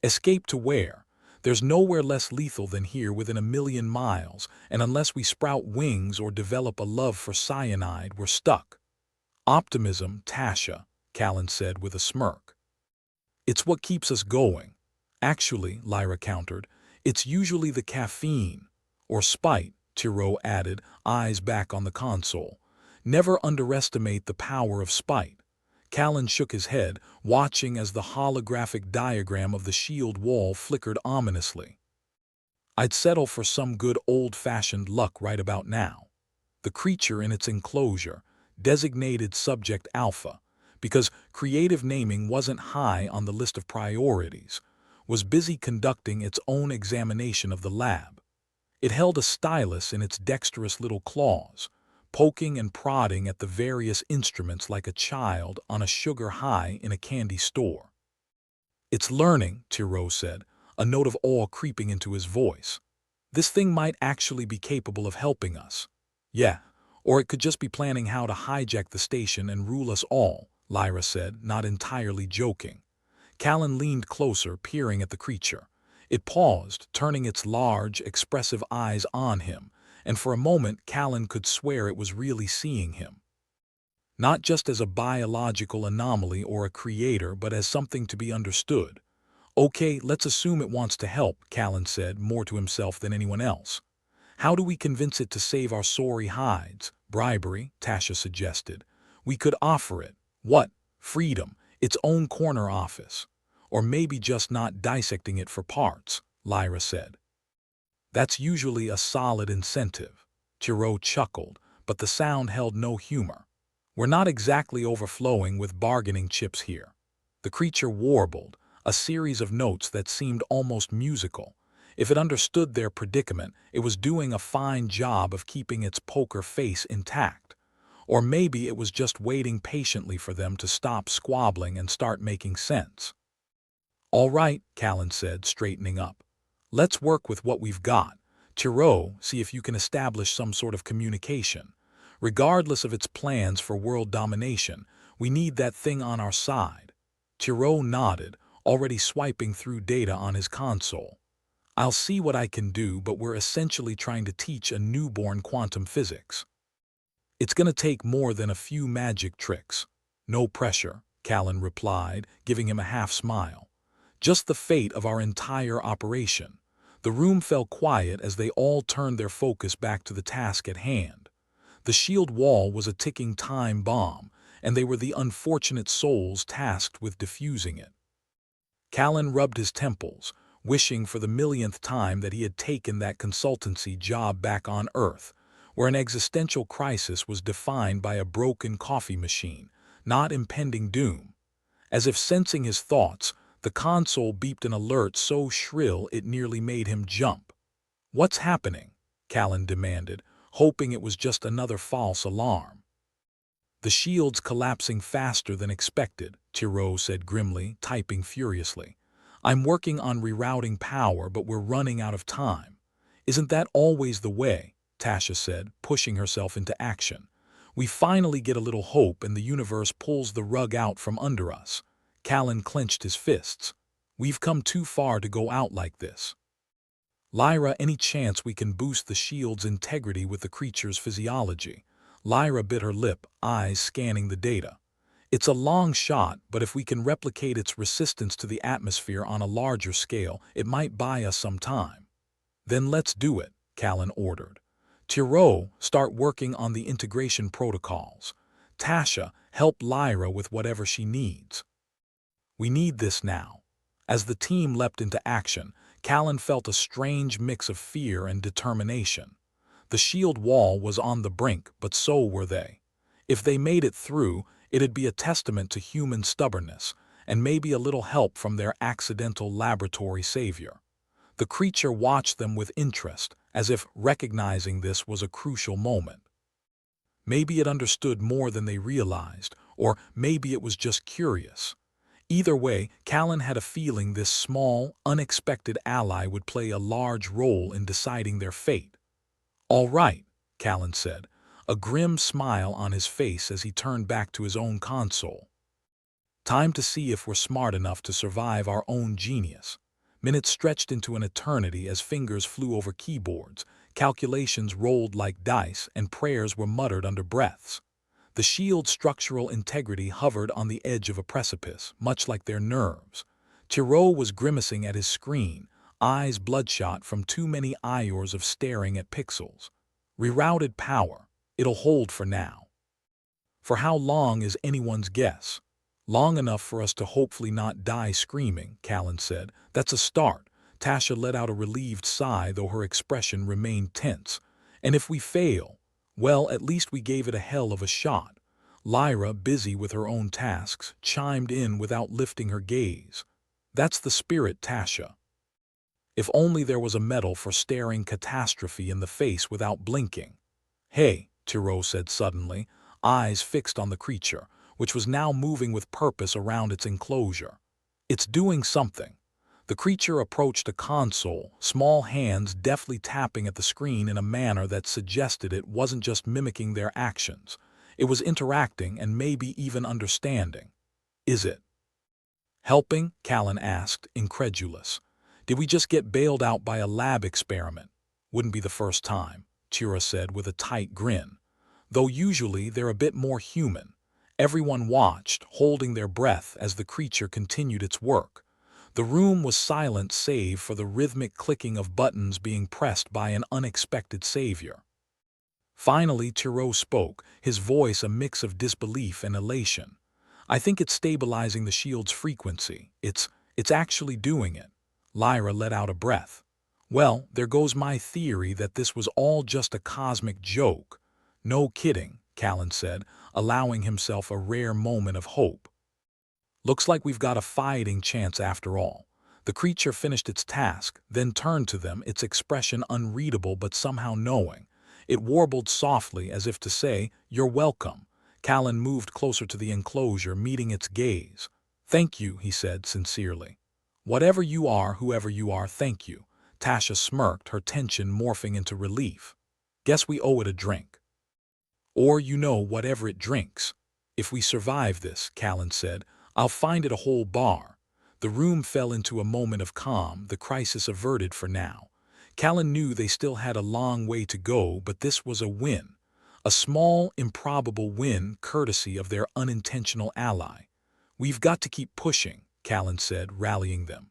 Escape to where? There's nowhere less lethal than here within 1,000,000 miles, and unless we sprout wings or develop a love for cyanide, we're stuck. Optimism, Tasha, Callan said with a smirk. It's what keeps us going. Actually, Lyra countered, it's usually the caffeine. Or spite, Tiro added, eyes back on the console. Never underestimate the power of spite. Callan shook his head, watching as the holographic diagram of the shield wall flickered ominously. I'd settle for some good old-fashioned luck right about now. The creature in its enclosure, designated Subject Alpha, because creative naming wasn't high on the list of priorities, was busy conducting its own examination of the lab. It held a stylus in its dexterous little claws, poking and prodding at the various instruments like a child on a sugar high in a candy store. It's learning, Tiro said, a note of awe creeping into his voice. This thing might actually be capable of helping us. Yeah, or it could just be planning how to hijack the station and rule us all, Lyra said, not entirely joking. Callan leaned closer, peering at the creature. It paused, turning its large, expressive eyes on him, and for a moment Callan could swear it was really seeing him. Not just as a biological anomaly or a creator, but as something to be understood, Okay, let's assume it wants to help, Callan said, more to himself than anyone else. How do we convince it to save our sorry hides? Bribery, Tasha suggested. We could offer it. What? Freedom, its own corner office. Or maybe just not dissecting it for parts, Lyra said. That's usually a solid incentive. Tiro chuckled, but the sound held no humor. We're not exactly overflowing with bargaining chips here. The creature warbled, a series of notes that seemed almost musical. If it understood their predicament, it was doing a fine job of keeping its poker face intact. Or maybe it was just waiting patiently for them to stop squabbling and start making sense. All right, Callan said, straightening up. Let's work with what we've got. Tiro, see if you can establish some sort of communication. Regardless of its plans for world domination, we need that thing on our side. Tiro nodded, already swiping through data on his console. I'll see what I can do, but we're essentially trying to teach a newborn quantum physics. It's going to take more than a few magic tricks. No pressure, Callan replied, giving him a half-smile. Just the fate of our entire operation. The room fell quiet as they all turned their focus back to the task at hand. The shield wall was a ticking time bomb, and they were the unfortunate souls tasked with defusing it. Callan rubbed his temples, wishing for the millionth time that he had taken that consultancy job back on Earth, where an existential crisis was defined by a broken coffee machine, not impending doom. As if sensing his thoughts, the console beeped an alert so shrill it nearly made him jump. "What's happening?" Callan demanded, hoping it was just another false alarm. "The shield's collapsing faster than expected," Tiro said grimly, typing furiously. "I'm working on rerouting power, but we're running out of time." "Isn't that always the way?" Tasha said, pushing herself into action. "We finally get a little hope and the universe pulls the rug out from under us." Callan clenched his fists. "We've come too far to go out like this. Lyra, any chance we can boost the shield's integrity with the creature's physiology?" Lyra bit her lip, eyes scanning the data. "It's a long shot, but if we can replicate its resistance to the atmosphere on a larger scale, it might buy us some time." "Then let's do it," Callan ordered. "Tiro, start working on the integration protocols. Tasha, help Lyra with whatever she needs. We need this now." As the team leapt into action, Callan felt a strange mix of fear and determination. The shield wall was on the brink, but so were they. If they made it through, it'd be a testament to human stubbornness, and maybe a little help from their accidental laboratory savior. The creature watched them with interest, as if recognizing this was a crucial moment. Maybe it understood more than they realized, or maybe it was just curious. Either way, Callan had a feeling this small, unexpected ally would play a large role in deciding their fate. "All right," Callan said, a grim smile on his face as he turned back to his own console. "Time to see if we're smart enough to survive our own genius." Minutes stretched into an eternity as fingers flew over keyboards, calculations rolled like dice, and prayers were muttered under breaths. The shield's structural integrity hovered on the edge of a precipice, much like their nerves. Tiro was grimacing at his screen, eyes bloodshot from too many hours of staring at pixels. "Rerouted power. It'll hold for now." "For how long is anyone's guess?" "Long enough for us to hopefully not die screaming," Callan said. "That's a start." Tasha let out a relieved sigh, though her expression remained tense. "And if we fail, well, at least we gave it a hell of a shot." Lyra, busy with her own tasks, chimed in without lifting her gaze. "That's the spirit, Tasha. If only there was a medal for staring catastrophe in the face without blinking." "Hey," Tiro said suddenly, eyes fixed on the creature, which was now moving with purpose around its enclosure. "It's doing something." The creature approached a console, small hands deftly tapping at the screen in a manner that suggested it wasn't just mimicking their actions. It was interacting and maybe even understanding. "Is it helping?" Callan asked, incredulous. "Did we just get bailed out by a lab experiment?" "Wouldn't be the first time," Tira said with a tight grin. "Though usually they're a bit more human." Everyone watched, holding their breath as the creature continued its work. The room was silent save for the rhythmic clicking of buttons being pressed by an unexpected savior. Finally, Tiro spoke, his voice a mix of disbelief and elation. "I think it's stabilizing the shield's frequency. It's actually doing it." Lyra let out a breath. "Well, there goes my theory that this was all just a cosmic joke." "No kidding," Callan said, allowing himself a rare moment of hope. "Looks like we've got a fighting chance after all." The creature finished its task, then turned to them, its expression unreadable but somehow knowing. It warbled softly as if to say, "You're welcome." Callan moved closer to the enclosure, meeting its gaze. "Thank you," he said sincerely. "Whatever you are, whoever you are, thank you." Tasha smirked, her tension morphing into relief. "Guess we owe it a drink." "Or, whatever it drinks." "If we survive this," Callan said, "I'll find it a whole bar." The room fell into a moment of calm, the crisis averted for now. Callan knew they still had a long way to go, but this was a win. A small, improbable win courtesy of their unintentional ally. "We've got to keep pushing," Callan said, rallying them.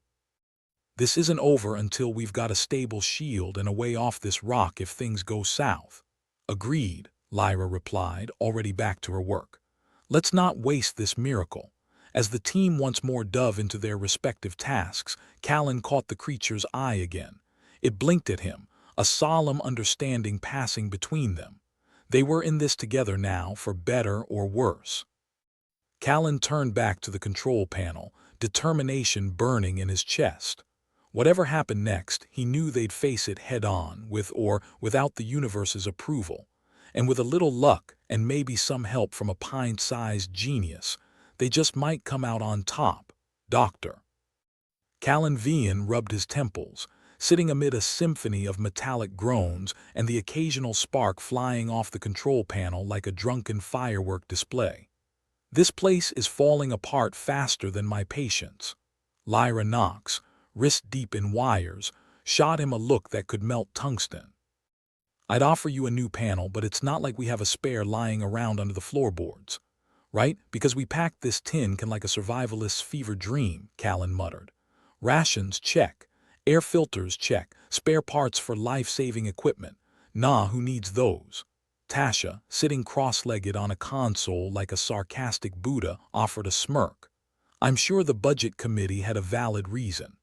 "This isn't over until we've got a stable shield and a way off this rock if things go south." "Agreed," Lyra replied, already back to her work. "Let's not waste this miracle." As the team once more dove into their respective tasks, Callan caught the creature's eye again. It blinked at him, a solemn understanding passing between them. They were in this together now, for better or worse. Callan turned back to the control panel, determination burning in his chest. Whatever happened next, he knew they'd face it head-on, with or without the universe's approval. And with a little luck, and maybe some help from a pint-sized genius, they just might come out on top. Dr. Callan Vian rubbed his temples, sitting amid a symphony of metallic groans and the occasional spark flying off the control panel like a drunken firework display. "This place is falling apart faster than my patience." Lyra Knox, wrist deep in wires, shot him a look that could melt tungsten. "I'd offer you a new panel, but it's not like we have a spare lying around under the floorboards. Right? Because we packed this tin can like a survivalist's fever dream," Callan muttered. "Rations, check. Air filters, check. Spare parts for life-saving equipment. Nah, who needs those?" Tasha, sitting cross-legged on a console like a sarcastic Buddha, offered a smirk. "I'm sure the budget committee had a valid reason.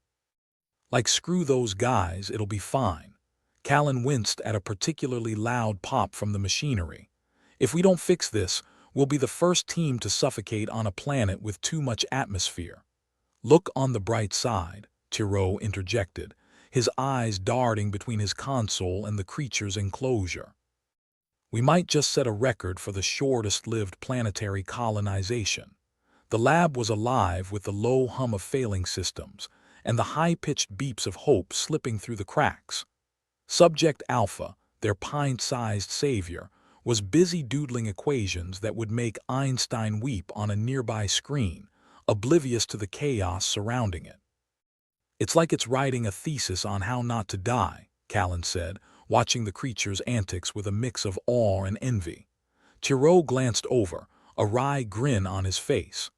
Like, screw those guys, it'll be fine." Callan winced at a particularly loud pop from the machinery. "If we don't fix this, we'll be the first team to suffocate on a planet with too much atmosphere." "Look on the bright side," Tiro interjected, his eyes darting between his console and the creature's enclosure. "We might just set a record for the shortest-lived planetary colonization." The lab was alive with the low hum of failing systems and the high-pitched beeps of hope slipping through the cracks. Subject Alpha, their pint-sized savior, was busy doodling equations that would make Einstein weep on a nearby screen, oblivious to the chaos surrounding it. "It's like it's writing a thesis on how not to die," Callan said, watching the creature's antics with a mix of awe and envy. Tiro glanced over, a wry grin on his face.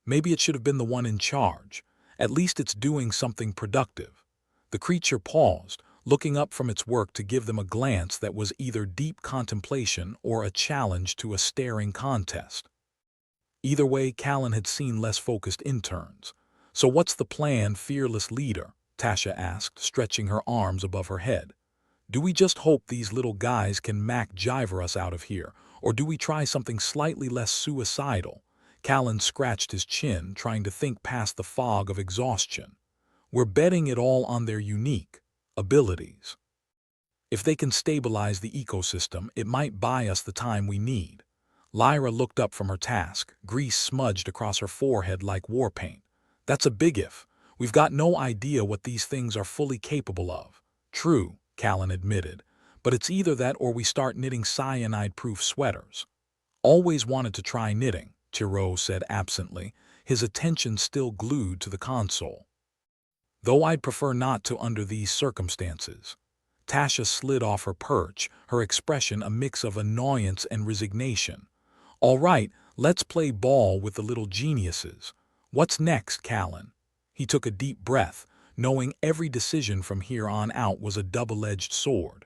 "Maybe it should have been the one in charge. At least it's doing something productive." The creature paused, looking up from its work to give them a glance that was either deep contemplation or a challenge to a staring contest. Either way, Callan had seen less focused interns. "So what's the plan, fearless leader?" Tasha asked, stretching her arms above her head. "Do we just hope these little guys can MacGyver us out of here, or do we try something slightly less suicidal?" Callan scratched his chin, trying to think past the fog of exhaustion. "We're betting it all on their unique abilities. If they can stabilize the ecosystem, it might buy us the time we need." Lyra looked up from her task, grease smudged across her forehead like war paint. "That's a big if. We've got no idea what these things are fully capable of." "True," Callan admitted, "but it's either that or we start knitting cyanide-proof sweaters." "Always wanted to try knitting," Tiro said absently, his attention still glued to the console. "Though I'd prefer not to under these circumstances." Tasha slid off her perch, her expression a mix of annoyance and resignation. "All right, let's play ball with the little geniuses. What's next, Callan?" He took a deep breath, knowing every decision from here on out was a double-edged sword.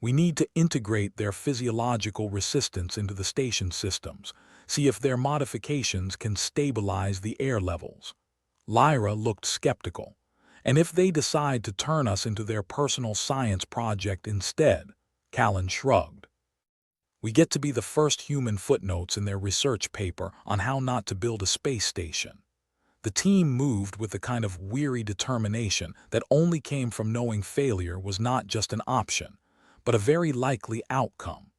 We need to integrate their physiological resistance into the station systems, see if their modifications can stabilize the air levels. Lyra looked skeptical. And if they decide to turn us into their personal science project instead? Callan shrugged. We get to be the first human footnotes in their research paper on how not to build a space station. The team moved with the kind of weary determination that only came from knowing failure was not just an option, but a very likely outcome.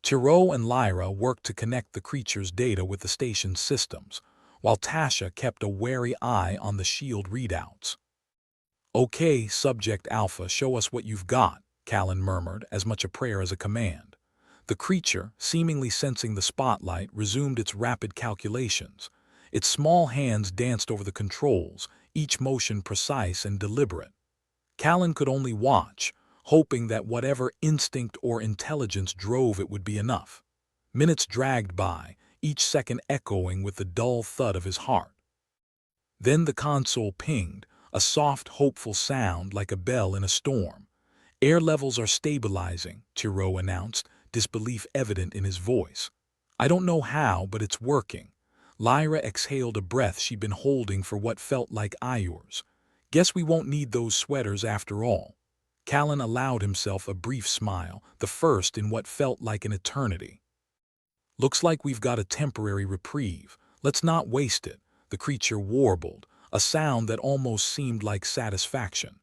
Tiro and Lyra worked to connect the creature's data with the station's systems, while Tasha kept a wary eye on the shield readouts. "Okay, Subject Alpha, show us what you've got," Callan murmured, as much a prayer as a command. The creature, seemingly sensing the spotlight, resumed its rapid calculations. Its small hands danced over the controls, each motion precise and deliberate. Callan could only watch, hoping that whatever instinct or intelligence drove it would be enough. Minutes dragged by, each second echoing with the dull thud of his heart. Then the console pinged, a soft, hopeful sound like a bell in a storm. "Air levels are stabilizing," Tiro announced, disbelief evident in his voice. "I don't know how, but it's working." Lyra exhaled a breath she'd been holding for what felt like hours. "Guess we won't need those sweaters after all." Callan allowed himself a brief smile, the first in what felt like an eternity. "Looks like we've got a temporary reprieve. Let's not waste it," the creature warbled, a sound that almost seemed like satisfaction.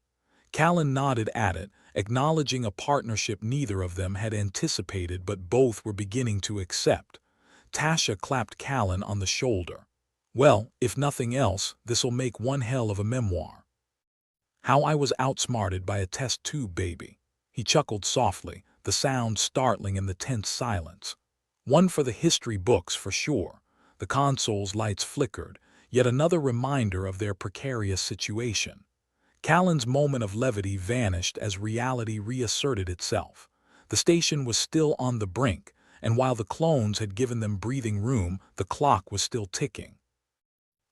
Callan nodded at it, acknowledging a partnership neither of them had anticipated but both were beginning to accept. Tasha clapped Callan on the shoulder. "Well, if nothing else, this'll make one hell of a memoir. How I was outsmarted by a test tube baby." He chuckled softly, the sound startling in the tense silence. "One for the history books, for sure." The console's lights flickered, yet another reminder of their precarious situation. Callan's moment of levity vanished as reality reasserted itself. The station was still on the brink, and while the clones had given them breathing room, the clock was still ticking.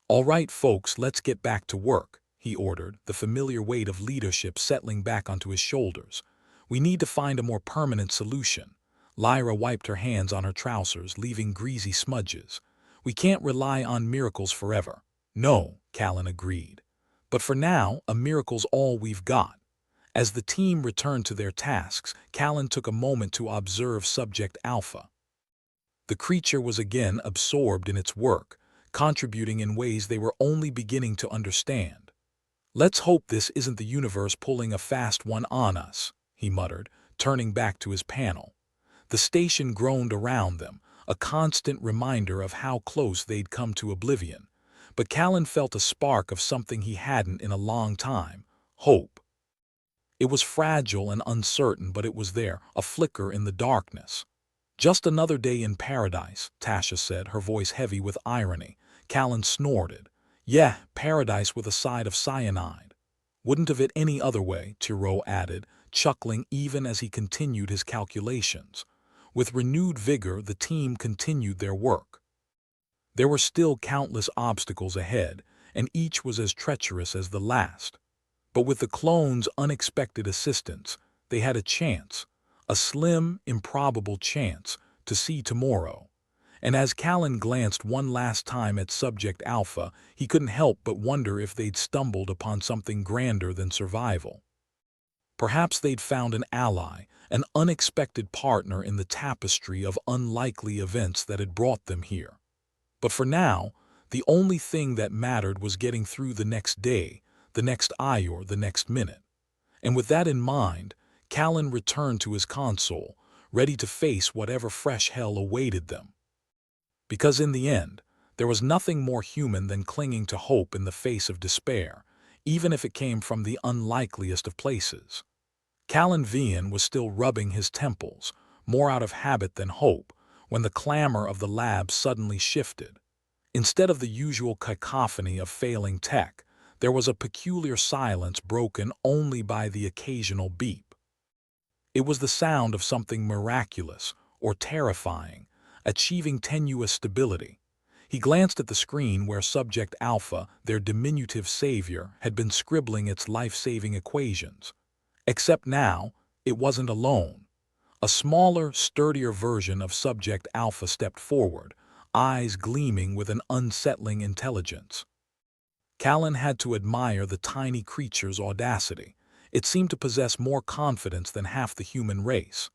"All right, folks, let's get back to work," he ordered, the familiar weight of leadership settling back onto his shoulders. "We need to find a more permanent solution." Lyra wiped her hands on her trousers, leaving greasy smudges. "We can't rely on miracles forever." "No," Callan agreed. "But for now, a miracle's all we've got." As the team returned to their tasks, Callan took a moment to observe Subject Alpha. The creature was again absorbed in its work, contributing in ways they were only beginning to understand. "Let's hope this isn't the universe pulling a fast one on us," he muttered, turning back to his panel. The station groaned around them, a constant reminder of how close they'd come to oblivion. But Callan felt a spark of something he hadn't in a long time: hope. It was fragile and uncertain, but it was there, a flicker in the darkness. "Just another day in paradise," Tasha said, her voice heavy with irony. Callan snorted. "Yeah, paradise with a side of cyanide." "Wouldn't have it any other way," Tiro added, chuckling even as he continued his calculations. With renewed vigor, the team continued their work. There were still countless obstacles ahead, and each was as treacherous as the last. But with the clones' unexpected assistance, they had a chance, a slim, improbable chance, to see tomorrow. And as Callan glanced one last time at Subject Alpha, he couldn't help but wonder if they'd stumbled upon something grander than survival. Perhaps they'd found an ally, an unexpected partner in the tapestry of unlikely events that had brought them here. But for now, the only thing that mattered was getting through the next day, the next hour, the next minute. And with that in mind, Callan returned to his console, ready to face whatever fresh hell awaited them. Because in the end, there was nothing more human than clinging to hope in the face of despair, even if it came from the unlikeliest of places. Callan Vian was still rubbing his temples, more out of habit than hope, when the clamor of the lab suddenly shifted. Instead of the usual cacophony of failing tech, there was a peculiar silence broken only by the occasional beep. It was the sound of something miraculous or terrifying, achieving tenuous stability. He glanced at the screen where Subject Alpha, their diminutive savior, had been scribbling its life-saving equations. Except now, it wasn't alone. A smaller, sturdier version of Subject Alpha stepped forward, eyes gleaming with an unsettling intelligence. Callan had to admire the tiny creature's audacity. It seemed to possess more confidence than half the human race.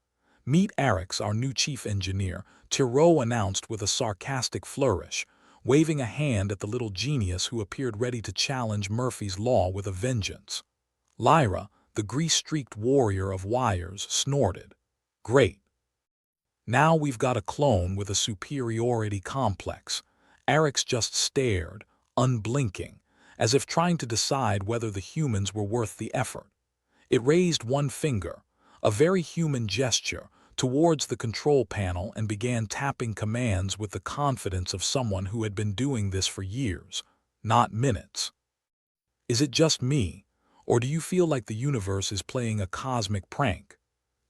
"Meet Arix, our new chief engineer," Tiro announced with a sarcastic flourish, waving a hand at the little genius who appeared ready to challenge Murphy's Law with a vengeance. Lyra, the grease-streaked warrior of wires, snorted. "Great. Now we've got a clone with a superiority complex." Arix just stared, unblinking, as if trying to decide whether the humans were worth the effort. It raised one finger, a very human gesture, towards the control panel and began tapping commands with the confidence of someone who had been doing this for years, not minutes. "Is it just me, or do you feel like the universe is playing a cosmic prank?"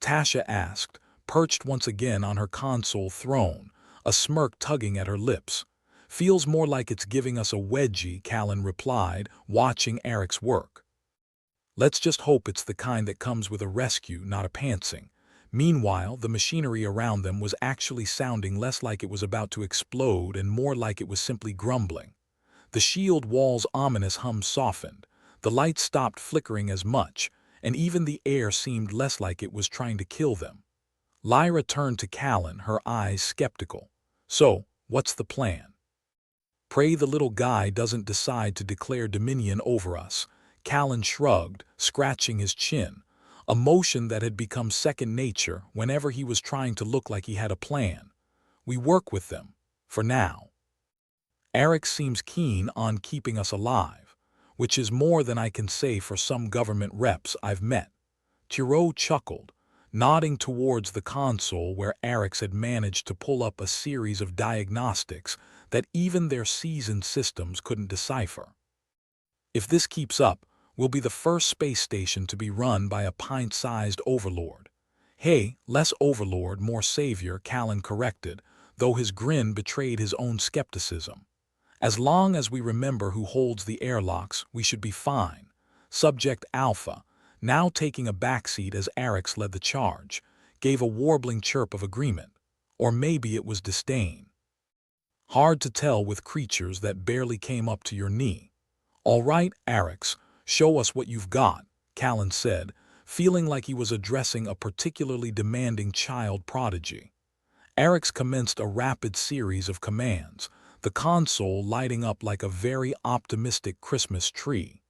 Tasha asked, perched once again on her console throne, a smirk tugging at her lips. "Feels more like it's giving us a wedgie," Callan replied, watching Eric's work. "Let's just hope it's the kind that comes with a rescue, not a pantsing." Meanwhile, the machinery around them was actually sounding less like it was about to explode and more like it was simply grumbling. The shield wall's ominous hum softened, the lights stopped flickering as much, and even the air seemed less like it was trying to kill them. Lyra turned to Callan, her eyes skeptical. "So, what's the plan?" "Pray the little guy doesn't decide to declare dominion over us." Callan shrugged, scratching his chin, a motion that had become second nature whenever he was trying to look like he had a plan. "We work with them, for now. Eric seems keen on keeping us alive, which is more than I can say for some government reps I've met." Tiro chuckled, nodding towards the console where Arix had managed to pull up a series of diagnostics that even their seasoned systems couldn't decipher. "If this keeps up, we'll be the first space station to be run by a pint-sized overlord." "Hey, less overlord, more savior," Callan corrected, though his grin betrayed his own skepticism. "As long as we remember who holds the airlocks, we should be fine." Subject Alpha, now taking a backseat as Arix led the charge, gave a warbling chirp of agreement. Or maybe it was disdain. Hard to tell with creatures that barely came up to your knee. "All right, Arix, show us what you've got," Callan said, feeling like he was addressing a particularly demanding child prodigy. Arix commenced a rapid series of commands, the console lighting up like a very optimistic Christmas tree.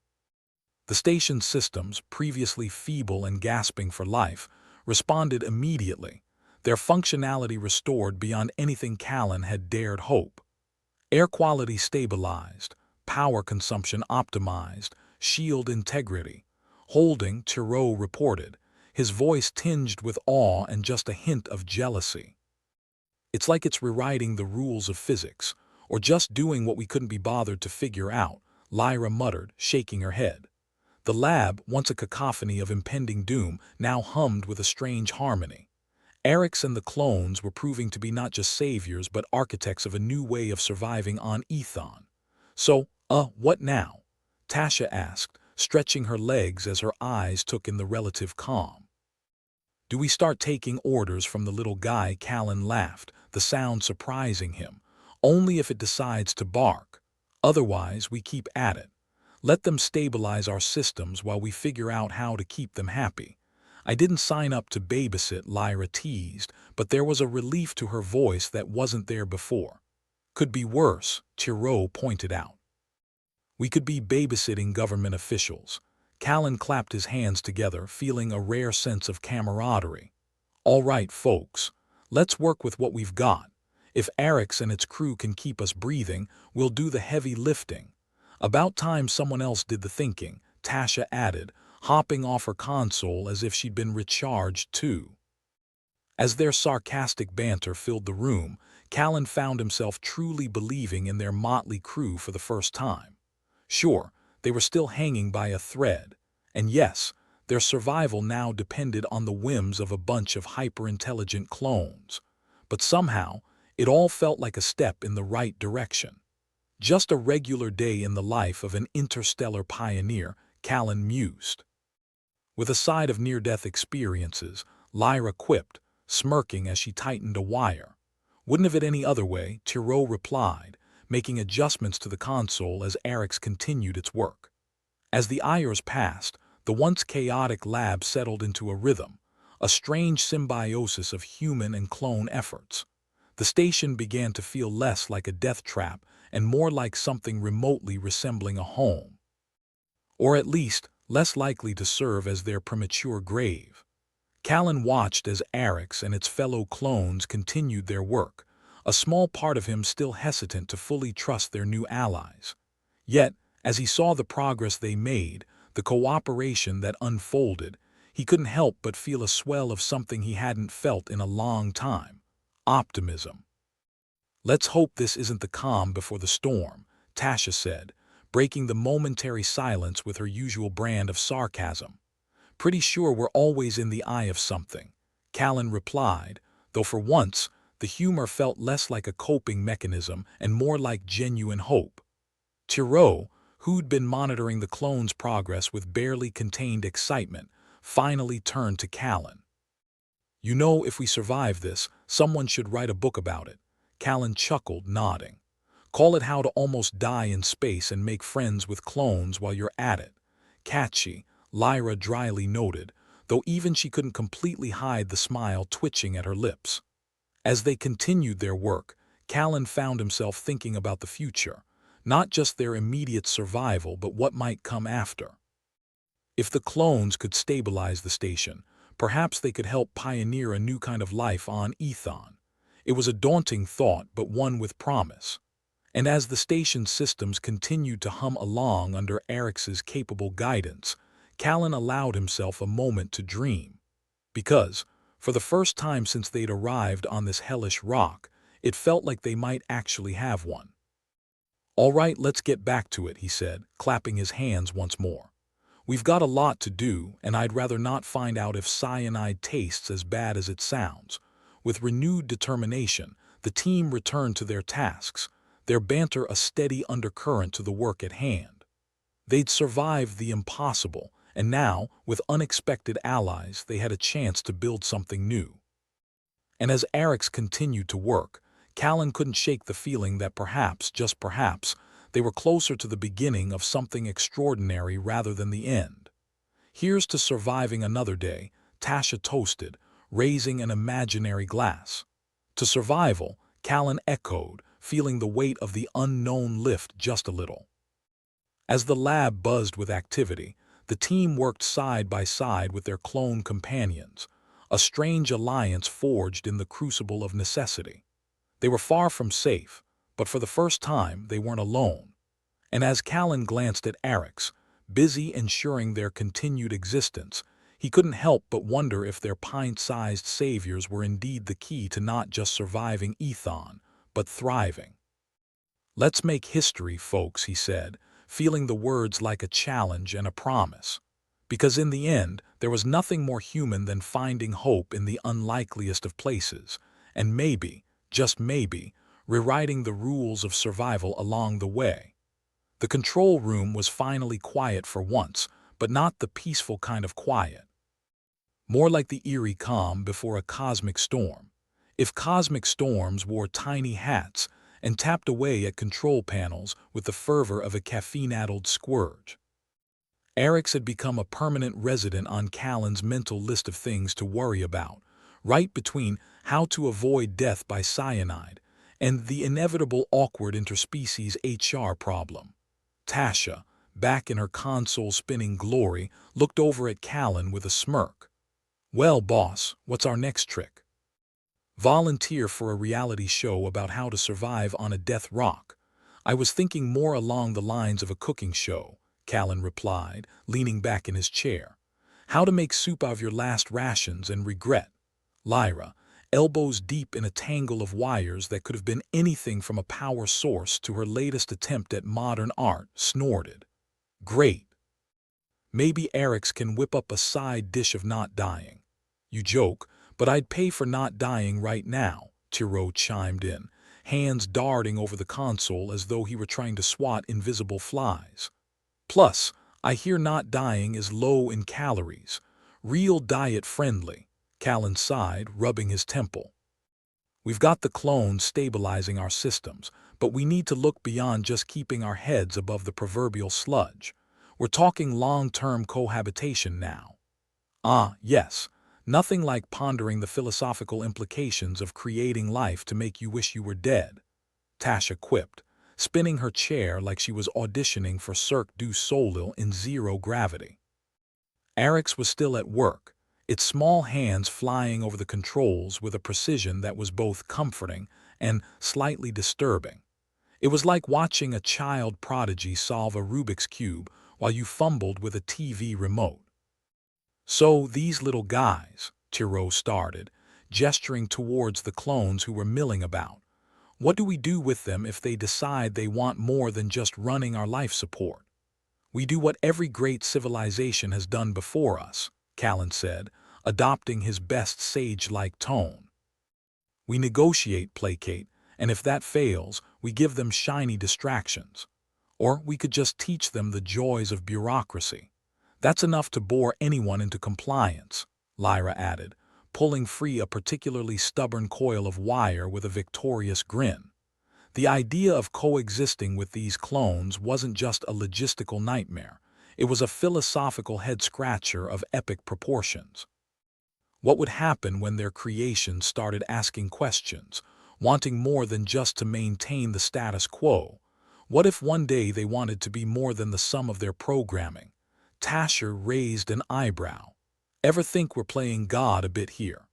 The station's systems, previously feeble and gasping for life, responded immediately, their functionality restored beyond anything Callan had dared hope. Air quality stabilized, power consumption optimized, shield integrity. "Holding," Tiro reported, his voice tinged with awe and just a hint of jealousy. "It's like it's rewriting the rules of physics, or just doing what we couldn't be bothered to figure out," Lyra muttered, shaking her head. The lab, once a cacophony of impending doom, now hummed with a strange harmony. Arix and the clones were proving to be not just saviors but architects of a new way of surviving on Ethon. "So, what now?" Tasha asked, stretching her legs as her eyes took in the relative calm. "Do we start taking orders from the little guy?" Callan laughed, the sound surprising him. "Only if it decides to bark. Otherwise, we keep at it. Let them stabilize our systems while we figure out how to keep them happy." "I didn't sign up to babysit," Lyra teased, but there was a relief to her voice that wasn't there before. "Could be worse," Tiro pointed out. "We could be babysitting government officials." Callan clapped his hands together, feeling a rare sense of camaraderie. "All right, folks, let's work with what we've got. If Arix and its crew can keep us breathing, we'll do the heavy lifting." "About time someone else did the thinking," Tasha added, hopping off her console as if she'd been recharged too. As their sarcastic banter filled the room, Callan found himself truly believing in their motley crew for the first time. Sure, they were still hanging by a thread, and yes, their survival now depended on the whims of a bunch of hyper-intelligent clones. But somehow, It all felt like a step in the right direction. Just a regular day in the life of an interstellar pioneer, Callan mused. With a side of near-death experiences, Lyra quipped, smirking as she tightened a wire. Wouldn't have it any other way, Tiro replied, making adjustments to the console as Arix continued its work. As the hours passed, the once chaotic lab settled into a rhythm, a strange symbiosis of human and clone efforts. The station began to feel less like a death trap and more like something remotely resembling a home. Or at least, less likely to serve as their premature grave. Callan watched as Arix and its fellow clones continued their work, a small part of him still hesitant to fully trust their new allies. Yet, as he saw the progress they made, the cooperation that unfolded, he couldn't help but feel a swell of something he hadn't felt in a long time: optimism. "Let's hope this isn't the calm before the storm," Tasha said, breaking the momentary silence with her usual brand of sarcasm. "Pretty sure we're always in the eye of something," Callan replied, though for once the humor felt less like a coping mechanism and more like genuine hope. Tiro, who'd been monitoring the clones' progress with barely contained excitement, finally turned to Callan. "You know, if we survive this, someone should write a book about it," Callan chuckled, nodding. "Call it How to Almost Die in Space and Make Friends with Clones While You're at It." "Catchy," Lyra dryly noted, though even she couldn't completely hide the smile twitching at her lips. As they continued their work, Callan found himself thinking about the future, not just their immediate survival but what might come after. If the clones could stabilize the station, perhaps they could help pioneer a new kind of life on Ethon. It was a daunting thought, but one with promise. And as the station's systems continued to hum along under Arix's capable guidance, Callan allowed himself a moment to dream. Because, for the first time since they'd arrived on this hellish rock, it felt like they might actually have one. "All right, let's get back to it," he said, clapping his hands once more. "We've got a lot to do, and I'd rather not find out if cyanide tastes as bad as it sounds." With renewed determination, the team returned to their tasks, their banter a steady undercurrent to the work at hand. They'd survived the impossible, and now, with unexpected allies, they had a chance to build something new. And as Arix continued to work, Callan couldn't shake the feeling that perhaps, just perhaps, they were closer to the beginning of something extraordinary rather than the end. "Here's to surviving another day," Tasha toasted, raising an imaginary glass. "To survival," Callan echoed, feeling the weight of the unknown lift just a little. As the lab buzzed with activity, the team worked side by side with their clone companions, a strange alliance forged in the crucible of necessity. They were far from safe, but for the first time they weren't alone. And as Callan glanced at Arix, busy ensuring their continued existence, he couldn't help but wonder if their pint-sized saviors were indeed the key to not just surviving Ethon, but thriving. "Let's make history, folks," he said, feeling the words like a challenge and a promise. Because in the end, there was nothing more human than finding hope in the unlikeliest of places, and maybe, just maybe, rewriting the rules of survival along the way. The control room was finally quiet for once, but not the peaceful kind of quiet. More like the eerie calm before a cosmic storm. If cosmic storms wore tiny hats and tapped away at control panels with the fervor of a caffeine-addled scourge. Arix had become a permanent resident on Callan's mental list of things to worry about, right between how to avoid death by cyanide and the inevitable awkward interspecies HR problem. Tasha, back in her console-spinning glory, looked over at Callan with a smirk. "Well, boss, what's our next trick?" "Volunteer for a reality show about how to survive on a death rock. I was thinking more along the lines of a cooking show," Callan replied, leaning back in his chair. "How to make soup out of your last rations and regret." Lyra, elbows deep in a tangle of wires that could have been anything from a power source to her latest attempt at modern art, snorted. "Great. Maybe Arix can whip up a side dish of not dying." "You joke, but I'd pay for not dying right now," Tiro chimed in, hands darting over the console as though he were trying to swat invisible flies. Plus, I hear not dying is low in calories. Real diet-friendly, Callan sighed, rubbing his temple. We've got the clones stabilizing our systems, but we need to look beyond just keeping our heads above the proverbial sludge. We're talking long-term cohabitation now. Ah, yes, nothing like pondering the philosophical implications of creating life to make you wish you were dead, Tasha quipped, spinning her chair like she was auditioning for Cirque du Soleil in zero gravity. Arix was still at work, its small hands flying over the controls with a precision that was both comforting and slightly disturbing. It was like watching a child prodigy solve a Rubik's Cube while you fumbled with a TV remote. So these little guys, Tiro started, gesturing towards the clones who were milling about. What do we do with them if they decide they want more than just running our life support? We do what every great civilization has done before us, Callan said, adopting his best sage-like tone. We negotiate, placate, and if that fails, we give them shiny distractions. Or we could just teach them the joys of bureaucracy. That's enough to bore anyone into compliance, Lyra added, pulling free a particularly stubborn coil of wire with a victorious grin. The idea of coexisting with these clones wasn't just a logistical nightmare. It was a philosophical head-scratcher of epic proportions. What would happen when their creations started asking questions, wanting more than just to maintain the status quo? What if one day they wanted to be more than the sum of their programming? Tasher raised an eyebrow. Ever think we're playing God a bit here?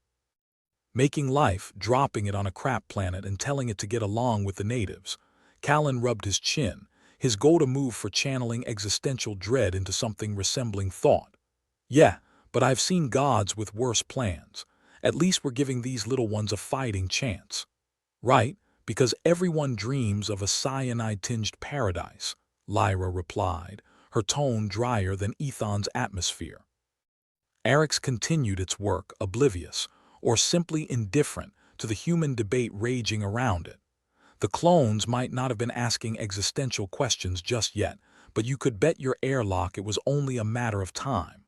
Making life, dropping it on a crap planet and telling it to get along with the natives. Callan rubbed his chin, his go-to-move for channeling existential dread into something resembling thought. Yeah, but I've seen gods with worse plans. At least we're giving these little ones a fighting chance. Right, because everyone dreams of a cyanide-tinged paradise, Lyra replied, her tone drier than Ethon's atmosphere. Arix continued its work, oblivious, or simply indifferent to the human debate raging around it. The clones might not have been asking existential questions just yet, but you could bet your airlock it was only a matter of time.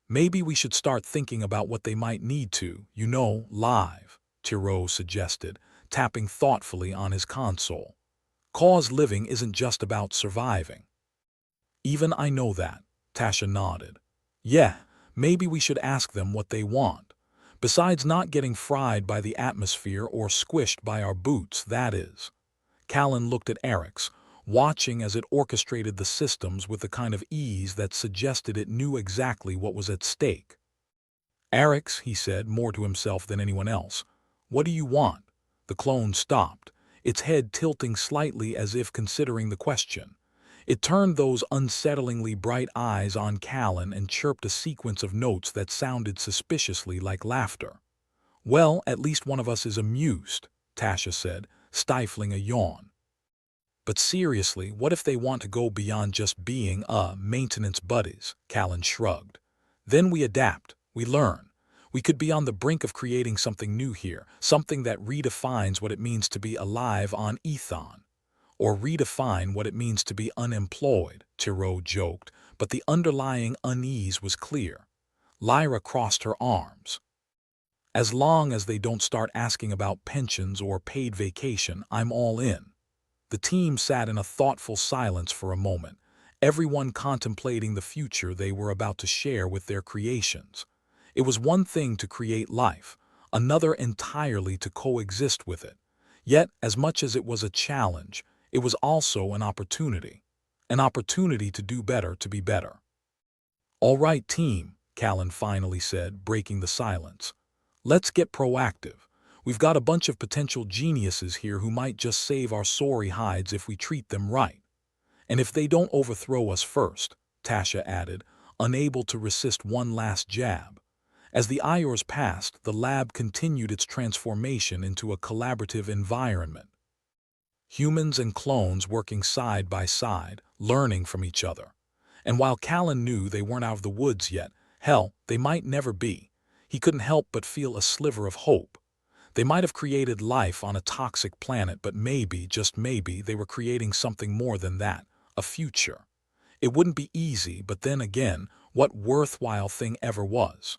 Maybe we should start thinking about what they might need to, live, Tiro suggested, tapping thoughtfully on his console. Cause living isn't just about surviving. Even I know that, Tasha nodded. Yeah, maybe we should ask them what they want. Besides not getting fried by the atmosphere or squished by our boots, that is. Callan looked at Arix, watching as it orchestrated the systems with the kind of ease that suggested it knew exactly what was at stake. Arix, he said, more to himself than anyone else, what do you want? The clone stopped, its head tilting slightly as if considering the question. It turned those unsettlingly bright eyes on Callan and chirped a sequence of notes that sounded suspiciously like laughter. Well, at least one of us is amused, Tasha said, stifling a yawn. But seriously, what if they want to go beyond just being maintenance buddies? Callan shrugged. Then we adapt, we learn. We could be on the brink of creating something new here, something that redefines what it means to be alive on Ethon. Or redefine what it means to be unemployed, Tiro joked, but the underlying unease was clear. Lyra crossed her arms. As long as they don't start asking about pensions or paid vacation, I'm all in. The team sat in a thoughtful silence for a moment, everyone contemplating the future they were about to share with their creations. It was one thing to create life, another entirely to coexist with it. Yet, as much as it was a challenge, it was also an opportunity to do better, to be better. All right, team, Callan finally said, breaking the silence. Let's get proactive. We've got a bunch of potential geniuses here who might just save our sorry hides if we treat them right. And if they don't overthrow us first, Tasha added, unable to resist one last jab. As the hours passed, the lab continued its transformation into a collaborative environment. Humans and clones working side by side, learning from each other. And while Callan knew they weren't out of the woods yet, hell, they might never be, he couldn't help but feel a sliver of hope. They might have created life on a toxic planet, but maybe, just maybe, they were creating something more than that, a future. It wouldn't be easy, but then again, what worthwhile thing ever was?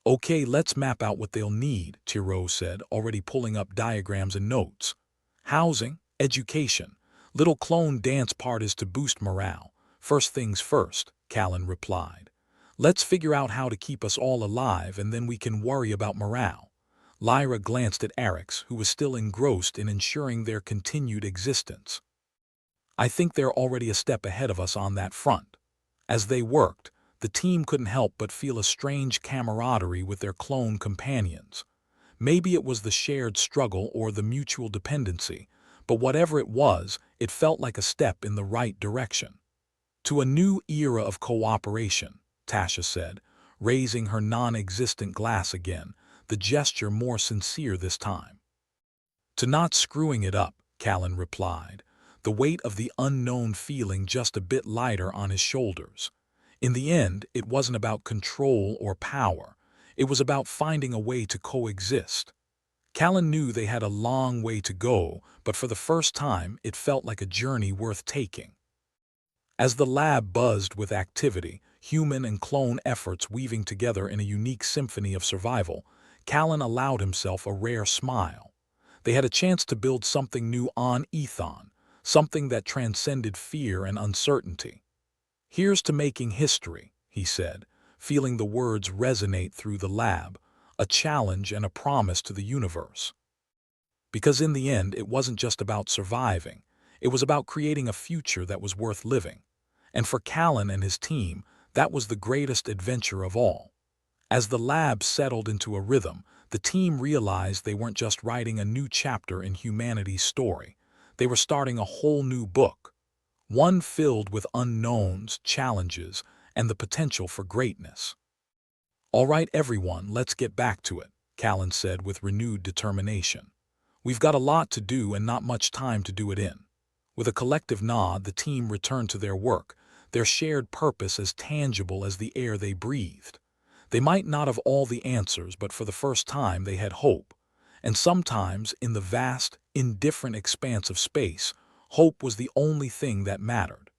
Okay, let's map out what they'll need, Tiro said, already pulling up diagrams and notes. Housing, education. Little clone dance part is to boost morale. First things first, Callan replied. Let's figure out how to keep us all alive, and then we can worry about morale. Lyra glanced at Arix, who was still engrossed in ensuring their continued existence. I think they're already a step ahead of us on that front. As they worked, the team couldn't help but feel a strange camaraderie with their clone companions. Maybe it was the shared struggle or the mutual dependency, but whatever it was, it felt like a step in the right direction. To a new era of cooperation, Tasha said, raising her non-existent glass again, the gesture more sincere this time. To not screwing it up, Callan replied, the weight of the unknown feeling just a bit lighter on his shoulders. In the end, it wasn't about control or power. It was about finding a way to coexist. Callan knew they had a long way to go, but for the first time, it felt like a journey worth taking. As the lab buzzed with activity, human and clone efforts weaving together in a unique symphony of survival, Callan allowed himself a rare smile. They had a chance to build something new on Ethon, something that transcended fear and uncertainty. Here's to making history, he said, feeling the words resonate through the lab, a challenge and a promise to the universe. Because in the end, it wasn't just about surviving. It was about creating a future that was worth living. And for Callan and his team, that was the greatest adventure of all. As the lab settled into a rhythm, the team realized they weren't just writing a new chapter in humanity's story. They were starting a whole new book, one filled with unknowns, challenges, and the potential for greatness. All right, everyone, let's get back to it, Callan said with renewed determination. We've got a lot to do and not much time to do it in. With a collective nod, the team returned to their work, their shared purpose as tangible as the air they breathed. They might not have all the answers, but for the first time they had hope. And sometimes, in the vast, indifferent expanse of space, hope was the only thing that mattered.